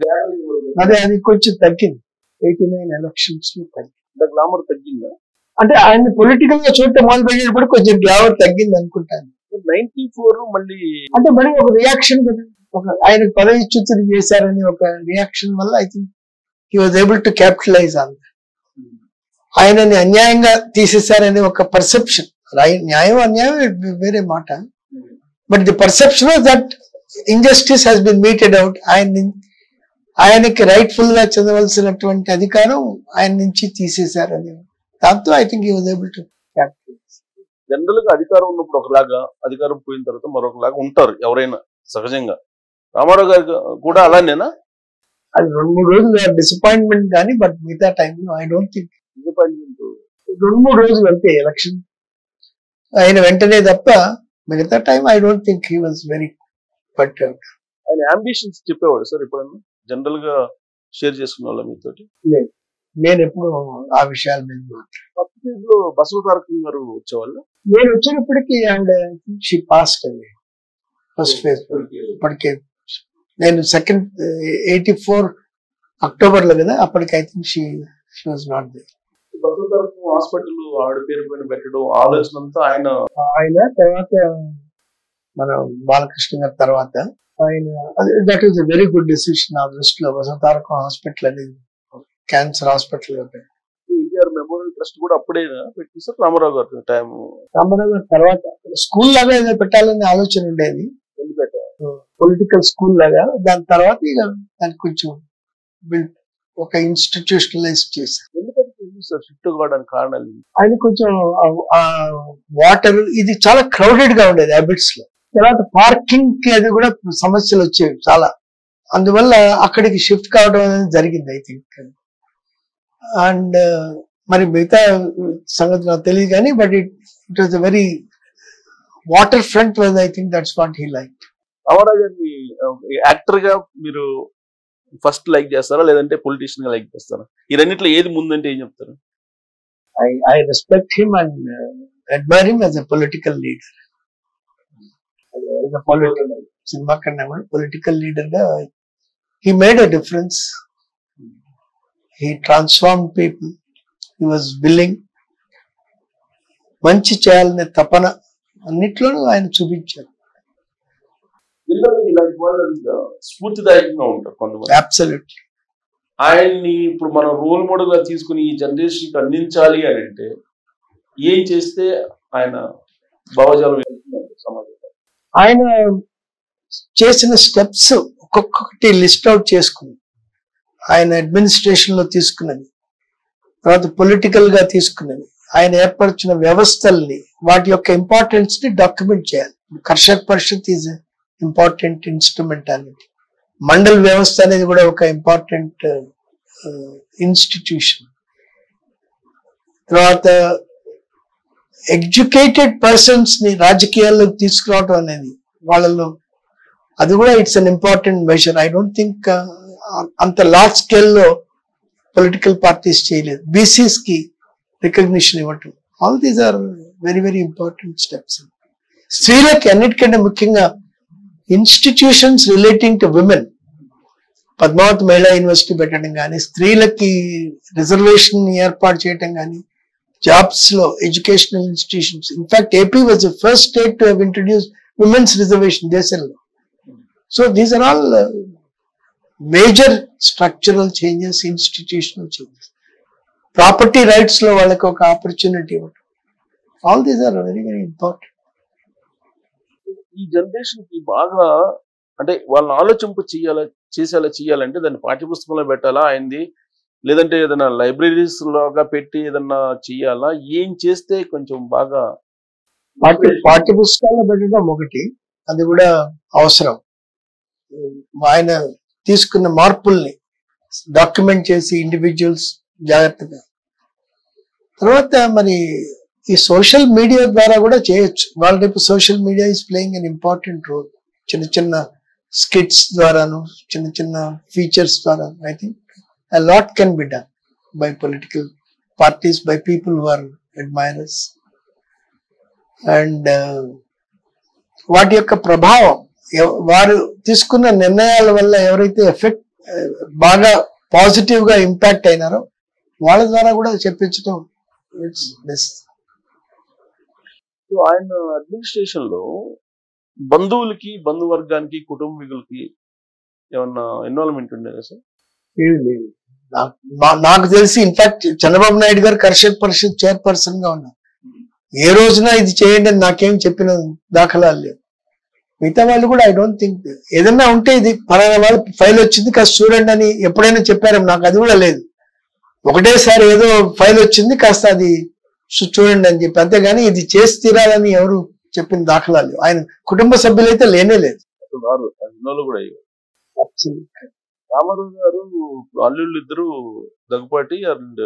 అది కొంచెం తగ్గింది 89 ఎలక్షన్స్ లో తగ్గింది. గ్లామర్ తగ్గిందా? అంటే ఆయన పొలిటికల్ గా చూడటం మొదలు పెట్టినప్పుడు కొంచెం గ్లామర్ తగ్గింది అనుకుంటాను. 94 మళ్ళీ అంటే మరి ఒక రియాక్షన్ కదా, ఆయన పదవి చ్యుతి చేశారని ఒక రియాక్షన్ వల్ల I think he was able to capitalize on that. ఆయనని అన్యాయంగా తీసేశారని ఒక పర్సెప్షన్. న్యాయం అన్యాయం వేరే మాట, but the perception of that injustice he's been meted out. ఆయనకి రైట్ఫుల్ గా చెందవలసినటువంటి అధికారం ఆయన నుంచి తీసేశారని, దాంతో I think he was able to capitalize. General గా అధికారం ఉన్నప్పుడు ఒకలాగా, అధికారం పోయిన తర్వాత మరొకలాగా ఉంటారు ఎవరైనా సహజంగా. రామారావు గారు కూడా అలానేనా? అది 2-3 రోజులు డిసప్పాయింట్మెంట్ కానీ, బట్ మిగతా టైంలో ఐ డోంట్ థింక్. డిసప్పాయింట్మెంట్ 2-3 రోజులు అంతే ఎలక్షన్ ఆయన వెంటనే తప్ప మిగతా time I don't think he was very perturbed. ఆయన అంబిషన్స్ చెప్పేవాడు సార్ ఎప్పుడన్నా జనరల్ గా షేర్ చేసుకునే వాళ్ళ మీతో? లేదు, నేను ఎప్పుడు ఆ విషయాల మీద ఫస్ట్ ఫేజ్ లో బసవ తారక గారు వచ్చేవాళ్ళు. నేను వచ్చినప్పటికీ ఆవిడ షీ పాస్డ్ అండి ఫస్ట్ ఫేజ్. అప్పటికే నేను సెకండ్ 84 అక్టోబర్ లో కదా, అప్పటికి I think she was not there. Basava Taraka hospital ఆవిడ పేరు పైన పెట్టడం ఆలోచన అంతా ఆయన తర్వాత మన బాలకృష్ణ గారి తర్వాత ఆయన, that is a very good decision నా దృష్టిలో. బసవ తారక హాస్పిటల్ అనేది cancer hospital. NTR memorial trust కూడా అప్పుడే పెట్టి సార్ రామారావు గారు టైం. రామారావు గారి తర్వాత స్కూల్ లాగా ఏదో పెట్టాలనే ఆలోచన ఉండేది, పొలిటికల్ స్కూల్ లాగా. దాని తర్వాత ఇక దానికి కొంచెం ఒక ఇన్స్టిట్యూషనలైజ్ చేశారు. ఎందుకంటే షిఫ్ట్ కావడానికి కారణాలు ఆయన కొంచెం వాటర్ ఇది చాలా క్రౌడెడ్ గా ఉండేది హ్యాబిట్స్ లో. తర్వాత పార్కింగ్ కి అది కూడా సమస్యలు వచ్చేవి చాలా, అందువల్ల అక్కడికి షిఫ్ట్ కావడం అనేది జరిగింది ఐ థింక్. అండ్ మరి మిగతా సంగతి నాకు తెలియదు కానీ, but it was a very waterfront was I think that's what he like. రామారావు గారిని యాక్టర్ గా మీరు ఫస్ట్ లైక్ చేస్తారా లేదంటే పొలిటీషియన్ గా లైక్ చేస్తారా? ఈ రెండిట్లో ఏది ముందంటే ఏం చెప్తారు? I respect him and admire him as a political leader. As a cinema కన్నా కూడా పొలిటికల్ లీడర్ గా he made a difference. He transformed people. He was willing. మంచి చేయాలనే తపన అన్నిట్లోనూ ఆయన చూపించారు. ఇలాంటి వాళ్ళు స్ఫూర్తిదాయకంగా ఉంటారు కొంతమంది. అబ్సల్యూట్లీ. ఆయన్ని ఇప్పుడు మనం రోల్ మోడల్ గా తీసుకుని ఈ జనరేషన్ కి అందించాలి అని అంటే ఏం చేస్తే ఆయన భావజాలం సమాజంలో? ఆయన చేసిన స్టెప్స్ ఒక్కొక్కటి లిస్ట్ అవుట్ చేసుకుని ఆయన అడ్మినిస్ట్రేషన్ లో తీసుకున్నది, తర్వాత పొలిటికల్ గా తీసుకున్నది, ఆయన ఏర్పరిచిన వ్యవస్థల్ని వాటి యొక్క ఇంపార్టెన్స్ ని డాక్యుమెంట్ చేయాలి. Karshak Parishad is important instrument అనేది. మండల్ వ్యవస్థ అనేది కూడా ఒక ఇంపార్టెంట్ ఇన్స్టిట్యూషన్. తర్వాత ఎడ్యుకేటెడ్ పర్సన్స్ ని రాజకీయాల్లోకి తీసుకురావడం అనేది వాళ్ళలో అది కూడా it's an important measure. I don't think అంత లార్జ్ స్కేల్ లో పొలిటికల్ పార్టీస్ చేయలేదు. బీసీస్ కి రికగ్నిషన్ ఇవ్వటం, all these are very very important steps. స్త్రీలకి అన్నిటికంటే ముఖ్యంగా institutions relating to women, Padmavathi Mahila university పెట్టడం కానీ, స్త్రీలకి రిజర్వేషన్ ఏర్పాటు చేయటం కానీ, జాబ్స్ లో educational institutions. In fact AP was the first state to have introduce women's reservation దేశంలో. So these are all major structural changes, institutional changes. Property rights లో వాళ్ళకి ఒక ఆపర్చునిటీ ఇవ్వటం, all these are very very important. ఈ generation కి బాగా అంటే వాళ్ళని ఆలోచింపు చేసేలా చేయాలంటే దాన్ని పాఠ్యపుస్తకంలో పెట్టాలా అయింది, లేదంటే ఏదైనా లైబ్రరీస్ లాగా పెట్టి ఏదన్నా చెయ్యాలా? ఏం చేస్తే కొంచెం బాగా? పాఠ్యపుస్తకాల్లో పెట్టడం ఒకటి, అది కూడా అవసరం. ఆయన తీసుకున్న మార్పుల్ని డాక్యుమెంట్ చేసి ఇండివిజువల్స్ జాగ్రత్తగా. తర్వాత మరి ఈ సోషల్ మీడియా ద్వారా కూడా చేయొచ్చు. వాళ్ళ రేపు social media is playing an important role. చిన్న చిన్న స్కిట్స్ ద్వారాను, చిన్న చిన్న ఫీచర్స్ ద్వారా I think a lot can be done by political parties, by people who are admirers. And వాటి యొక్క ప్రభావం, వారు తీసుకున్న నిర్ణయాల వల్ల ఎవరైతే ఎఫెక్ట్ బాగా పాజిటివ్ గా ఇంపాక్ట్ అయినారో వాళ్ళ ద్వారా కూడా చెప్పించడం ఇట్స్ బెస్ట్. ఆయన అడ్మినిస్ట్రేషన్ లో బంధువులకి, బంధువర్గానికి, కుటుంబీకులకి ఏమన్నా ఇన్వాల్వ్మెంట్ ఉండేదా సార్? నాకు తెలిసి ఇన్ఫాక్ట్ చంద్రబాబు నాయుడు గారు కర్షక్ పరిషత్ చైర్పర్సన్ గా ఉన్నారు. ఏ రోజున ఇది చేయండి అని నాకేం చెప్పిన దాఖలాలు లేవు. మిగతా వాళ్ళు కూడా ఐ డోంట్ థింక్ ఏదన్నా ఉంటే ఇది పలానా వాళ్ళు ఫైల్ వచ్చింది కాస్త చూడండి అని ఎప్పుడైనా చెప్పారు. నాకు అది కూడా లేదు. ఒకటేసారి ఏదో ఫైల్ వచ్చింది కాస్త అది చూడండి అని చెప్పి, అంతేగాని ఇది చేసి తీరాలని ఎవరు చెప్పిన దాఖలాలు లేవు. ఆయన కుటుంబ సభ్యులైతే లేనే లేదు. రామారావు గారు అల్లుళ్ళు ఇద్దరు దగ్గుపాటి అండ్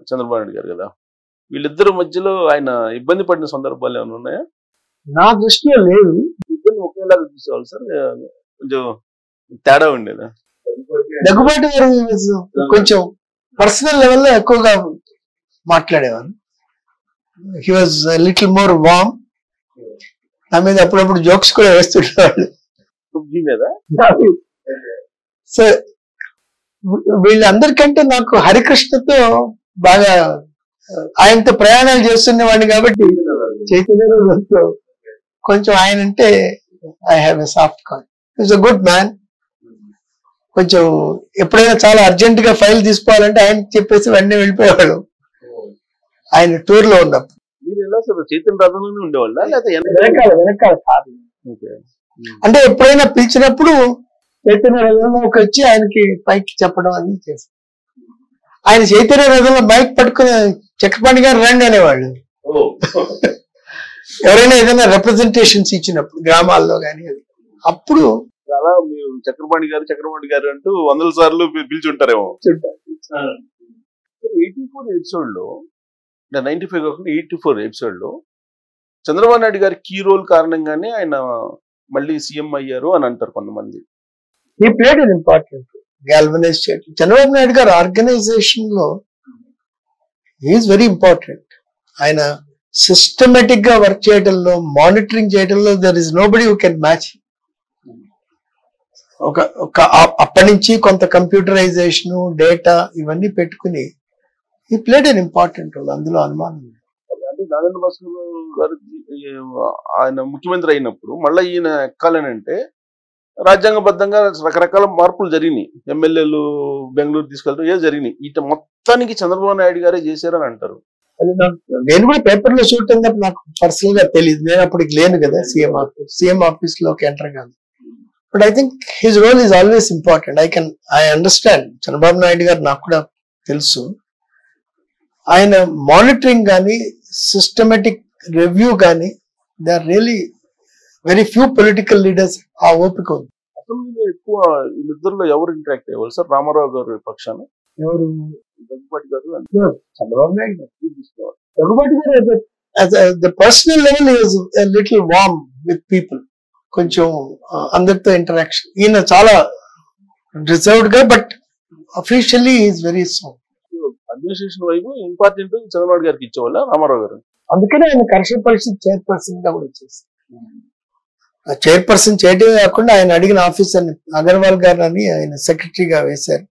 చంద్రబాబు నాయుడు గారు కదా, వీళ్ళిద్దరు మధ్యలో ఆయన ఇబ్బంది పడిన సందర్భాలు ఏమైనా ఉన్నాయా? నా దృష్టిలో లేదు. ఇద్దరు ఒకేలాగా చూసేవాళ్ళు సార్, కొంచెం తేడా ఉండేదా? దగ్గుపాటి గారు కొంచెం పర్సనల్ లెవెల్లో ఎక్కువగా మాట్లాడేవారు. He was little more warm. నా మీద అప్పుడప్పుడు జోక్స్ కూడా వేస్తుండేవాళ్ళు. సో వీళ్ళందరికంటే నాకు హరికృష్ణతో బాగా, ఆయనతో ప్రయాణాలు చేస్తున్నవాడిని కాబట్టి చైతన్య కొంచెం ఆయన అంటే I have a soft card. Is a good man. కొంచెం ఎప్పుడైనా చాలా అర్జెంట్ గా ఫైల్ తీసుకోవాలంటే ఆయన చెప్పేసి వెంటనే వెళ్ళిపోయేవాడు. ఆయన టూర్ లో ఉన్నప్పుడు చైతన్య రథంలోనే ఉండేవాళ్ళ వెనకాల అంటే ఎప్పుడైనా పిలిచినప్పుడు చైతన్య రథంలోకి వచ్చి ఆయనకి పైకి చెప్పడం అని చేశారు. ఆయన చైతన్య రథంలో బైక్ పట్టుకుని చక్రపాణి గారు రండి అనేవాళ్ళు. ఎవరైనా ఏదైనా రిప్రజెంటేషన్స్ ఇచ్చినప్పుడు గ్రామాల్లో కానీ, అప్పుడు అలా మీరు చక్రపాణి గారు అంటూ 100 సార్లు పిలిచి ఉంటారేమో. 84 ఎపిసోడ్ లో, 95 కాకుండా 84 ఎపిసోడ్ లో చంద్రబాబు నాయుడు గారి కీ రోల్ కారణంగానే ఆయన మళ్ళీ సీఎం అయ్యారు అని అంటారు కొంతమంది. He played an important role. Galvanize చేయడం. చంద్రబాబు నాయుడు గారు ఆర్గనైజేషన్ లో ఈజ్ వెరీ ఇంపార్టెంట్. ఆయన సిస్టమేటిక్ గా వర్క్ చేయడంలో, మానిటరింగ్ చేయడంలో there is nobody who can match. అప్పటి నుంచి కొంత కంప్యూటరైజేషన్, డేటా ఇవన్నీ పెట్టుకుని ఈ ప్లేడ్ అన్ ఇంపార్టెంట్ రోల్. అందులో అనుమానం లేదు. అంటే నాగేంద్ర భాస్కర్ గారు ఆయన ముఖ్యమంత్రి అయినప్పుడు మళ్ళీ ఈయన ఎక్కాలని అంటే రాజ్యాంగబద్ధంగా రకరకాల మార్పులు జరిగినాయి. ఎమ్మెల్యేలు బెంగళూరు తీసుకెళ్తారు జరిగినాయి. ఇట మొత్తానికి చంద్రబాబు నాయుడు గారే చేశారని అంటారు. అది నేను కూడా పేపర్ లో చూడటం తప్ప నాకు పర్సనల్ గా తెలియదు. నేను అప్పటికి లేను కదా సీఎం ఆఫీస్ లోకి ఎంటర్ కాదు. But I think his role is always important. I understand. Chandrababu Naidu garu నాకు కూడా తెలుసు. ఆయన మానిటరింగ్ కానీ, సిస్టమేటిక్ రివ్యూ కానీ, they are really very few political leaders ఆ ఓపిక ఉంది. అసెంబ్లీలో ఎక్కువ వీళ్ళిద్దరిలో ఎవరు ఇంటరాక్ట్ అయ్యేవాళ్ళు సార్? రామారావు గారు పక్షాన ఎవరు? దగ్గుబాటి గారు, Chandrababu Naidu garu. Daggubati garu the personal level is little warm with people. కొంచెం అందరితో ఇంటరాక్షన్. ఈయన చాలా రిజర్వ్డ్ గా, but officially is very soft. Administration వైపు ఇంపార్టెంట్ చంద్రబాబు గారికి ఇచ్చేవాళ్ళ రామారావు గారు. అందుకనే ఆయన కర్షక పరిషత్ చైర్పర్సన్ గా కూడా వచ్చేసారు. చైర్పర్సన్ చేయడమే కాకుండా ఆయన అడిగిన ఆఫీసర్ అగర్వాల్ గారు అని ఆయన సెక్రటరీగా వేశారు.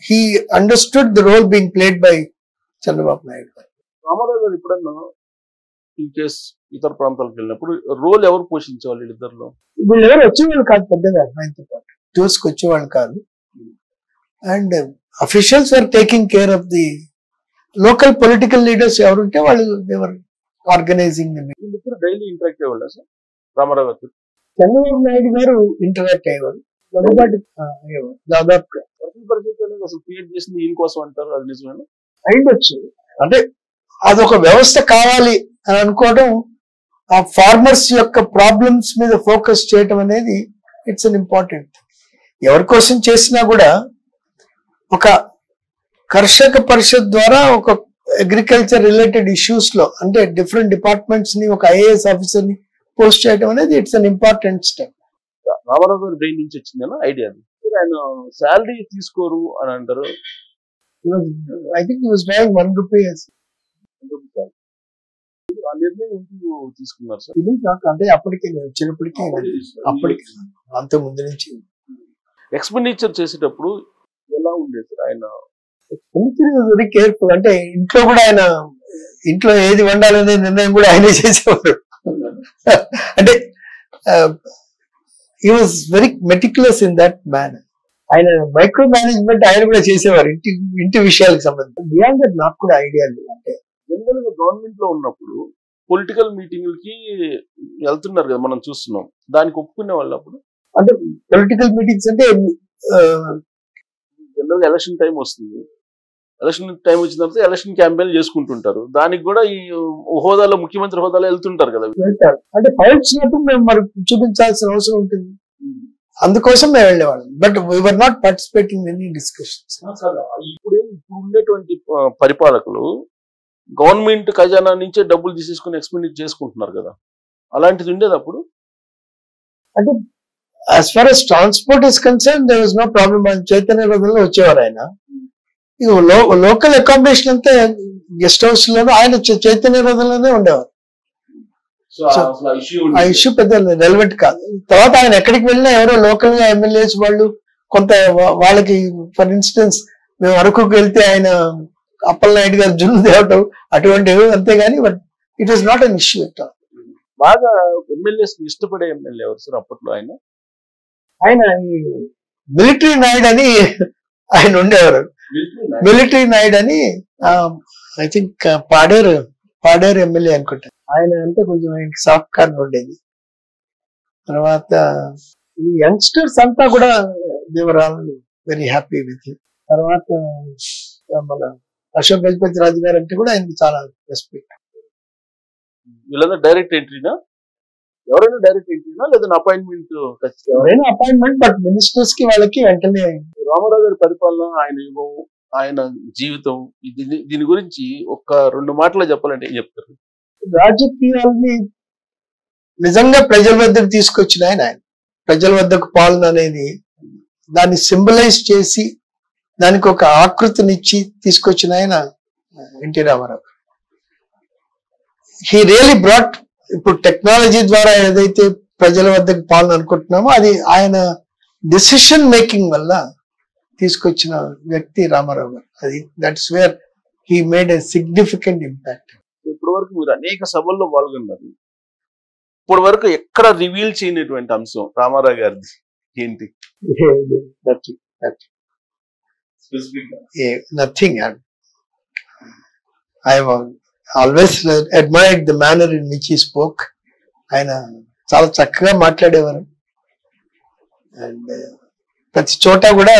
He understood the role being played by Chandrababu Naidu గారు. రామారావు గారు ఎప్పుడన్నా ఇన్ కేస్ ఇతర ప్రాంతాలకు వెళ్ళినప్పుడు రోల్ ఎవరు పోషించేవాళ్ళు వీళ్ళిద్దరిలో? వీళ్ళు ఎవరు వచ్చేవాళ్ళు కాదు పెద్దగా, ఆయనతో పాటు టూర్స్కి వచ్చేవాళ్ళు కాదు. And officials are taking care of the local political leaders ఎవరుంటే వాళ్ళు ఎవరు ఆర్గనైజింగ్. వీళ్ళిద్దరు డైలీ ఇంటరాక్ట్ అయ్యేవాళ్ళు సార్ రామారావు గారు? చంద్రబాబు నాయుడు గారు ఇంటరాక్ట్ అయ్యేవారు, దగ్గుబాటి దాదాపుగా. అసలు క్రియేట్ చేసింది ఈయన కోసం అంటారు, అది నిజమేనా? అయిండొచ్చు. అంటే అదొక వ్యవస్థ కావాలి అని అనుకోవడం, ఆ ఫార్మర్స్ యొక్క ప్రాబ్లమ్స్ మీద ఫోకస్ చేయటం అనేది ఇట్స్ అన్ ఇంపార్టెంట్. ఎవరి కోసం చేసినా కూడా ఒక కర్షక పరిషత్ ద్వారా ఒక అగ్రికల్చర్ రిలేటెడ్ ఇష్యూస్ లో, అంటే డిఫరెంట్ డిపార్ట్మెంట్స్ ని ఒక ఐఏఎస్ ఆఫీసర్ ని పోస్ట్ చేయడం అనేది it's an important step. Ramarao గారి బ్రెయిన్ నుంచి వచ్చిందేనా ఐడియా? ఆయన శాలరీ తీసుకోరు అని అంటారు. I think he was drawing 1 rupee. ఆ నిర్ణయం ఎందుకు తీసుకున్నారు సార్? ఇది నాకు అంటే అప్పటికి నేను వచ్చినప్పటికీ అప్పటికి అంత ముందు నుంచి ఎక్స్పెండిచర్ చేసేటప్పుడు ఎలా ఉండేది సార్ ఆయన? Very careful. అంటే ఇంట్లో కూడా ఆయన ఇంట్లో ఏది వండాలనే నిర్ణయం కూడా ఆయనే చేసేవారు. అంటే he was very meticulous in that manner. ఆయన మైక్రో మేనేజ్మెంట్ ఆయన కూడా చేసేవారు ఇంటి విషయాలకు సంబంధించి. బియాండ్ దట్ నాకు కూడా ఐడియా లేదు. అంటే జనరల్ గా గవర్నమెంట్ లో ఉన్నప్పుడు పొలిటికల్ మీటింగ్లకి వెళ్తున్నారు కదా, మనం చూస్తున్నాం. దానికి ఒప్పుకునే వాళ్ళు అప్పుడు? అంటే పొలిటికల్ మీటింగ్స్ అంటే జనరల్ గా ఎలక్షన్ టైం వస్తుంది. ఎలక్షన్ టైం వచ్చిన తర్వాత ఎలక్షన్ క్యాంపెయిన్ చేసుకుంటుంటారు. దానికి కూడా ఈ హోదాలో, ముఖ్యమంత్రి హోదాలో వెళ్తుంటారు కదా. అంటే ఫైల్స్ మేము మరి చూపించాల్సిన అవసరం ఉంటుంది, అందుకోసం మేము వెళ్ళేవాళ్ళం. But we are not participating in any discussions. ఇప్పుడు ఉండేటువంటి పరిపాలకులు గవర్నమెంట్ ఖజానా నుంచే డబ్బులు తీసేసుకుని ఎక్స్పెండిచర్ చేసుకుంటున్నారు కదా, అలాంటిది ఉండేది అప్పుడు? అంటే as far as transport is concern there was no problem. Chaitanya రథంలో వచ్చేవారు ఆయన. లోకల్ అకామిడేషన్ అంతా గెస్ట్ హౌస్ లోనూ, ఆయన చైతన్య రథంలోనే ఉండేవారు. ఆ ఇష్యూ పెద్ద రెలవెంట్ కాదు. తర్వాత ఆయన ఎక్కడికి వెళ్ళినా ఎవరో లోకల్ గా ఎమ్మెల్యేస్ వాళ్ళు కొంత వాళ్ళకి, ఫర్ ఇన్స్టెన్స్ మేము అరకుకు వెళ్తే ఆయన అప్పలనాయుడు గారు జున్ను తేవటం అటువంటివి, అంతేగాని but it is not an issue at all. బాగా ఎమ్మెల్యేస్ ఇష్టపడే ఎమ్మెల్యే ఎవరు సార్ అప్పట్లో? ఆయన మిలిటరీ నాయుడు అని ఆయన ఉండేవారు. మిలిటరీ నాయుడు అని ఐ థింక్ పాడేరు ఎమ్మెల్యే అనుకుంటా. ఆయన అంటే కొంచెం ఆయనకి సాఫ్ట్ కార్నర్ ఉండేది. తర్వాత ఈ యంగ్స్టర్స్ అంతా కూడా they were all very happy with him. తర్వాత మన అశోక్ గజపతి రాజు గారు అంటే కూడా ఆయనకి చాలా రెస్పెక్ట్. వీళ్ళంతా డైరెక్ట్ ఎంట్రీనా? ఎవరైనా డైరెక్ట్ ఎంట్రీనా లేదా అపాయింట్మెంట్? ఎవరైనా అపాయింట్మెంట్, బట్ మినిస్టర్స్ కి వాళ్ళకి వెంటనే. రామారావు గారి పరిపాలన, ఆయన జీవితం, దీని గురించి ఒక 2 మాటలు చెప్పాలంటే ఏం చెప్తారు? రాజకీయాల్ని నిజంగా ప్రజల వద్దకు తీసుకొచ్చిన ఆయన ప్రజల వద్దకు పాలన అనేది దాన్ని సింబలైజ్ చేసి దానికి ఒక ఆకృతినిచ్చి తీసుకొచ్చిన ఆయన NT Ramarao. He really brought. ఇప్పుడు టెక్నాలజీ ద్వారా ఏదైతే ప్రజల వద్దకు పాలన అనుకుంటున్నామో అది ఆయన డిసిషన్ మేకింగ్ వల్ల తీసుకొచ్చిన వ్యక్తి రామారావు గారు. అది that's where he made a significant impact. ఇప్పటి వరకు మీరు అనేక సభల్లో పాల్గొన్నారు. ఇప్పటి వరకు ఎక్కడ రివీల్ చేయనటువంటి అంశం రామారావు గారిది ఏంటి? Nothing. I always admired the manner in which he spoke. ఆయన చాలా చక్కగా మాట్లాడేవారు. అండ్ ప్రతి చోట కూడా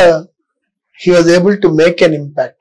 he was able to make an impact.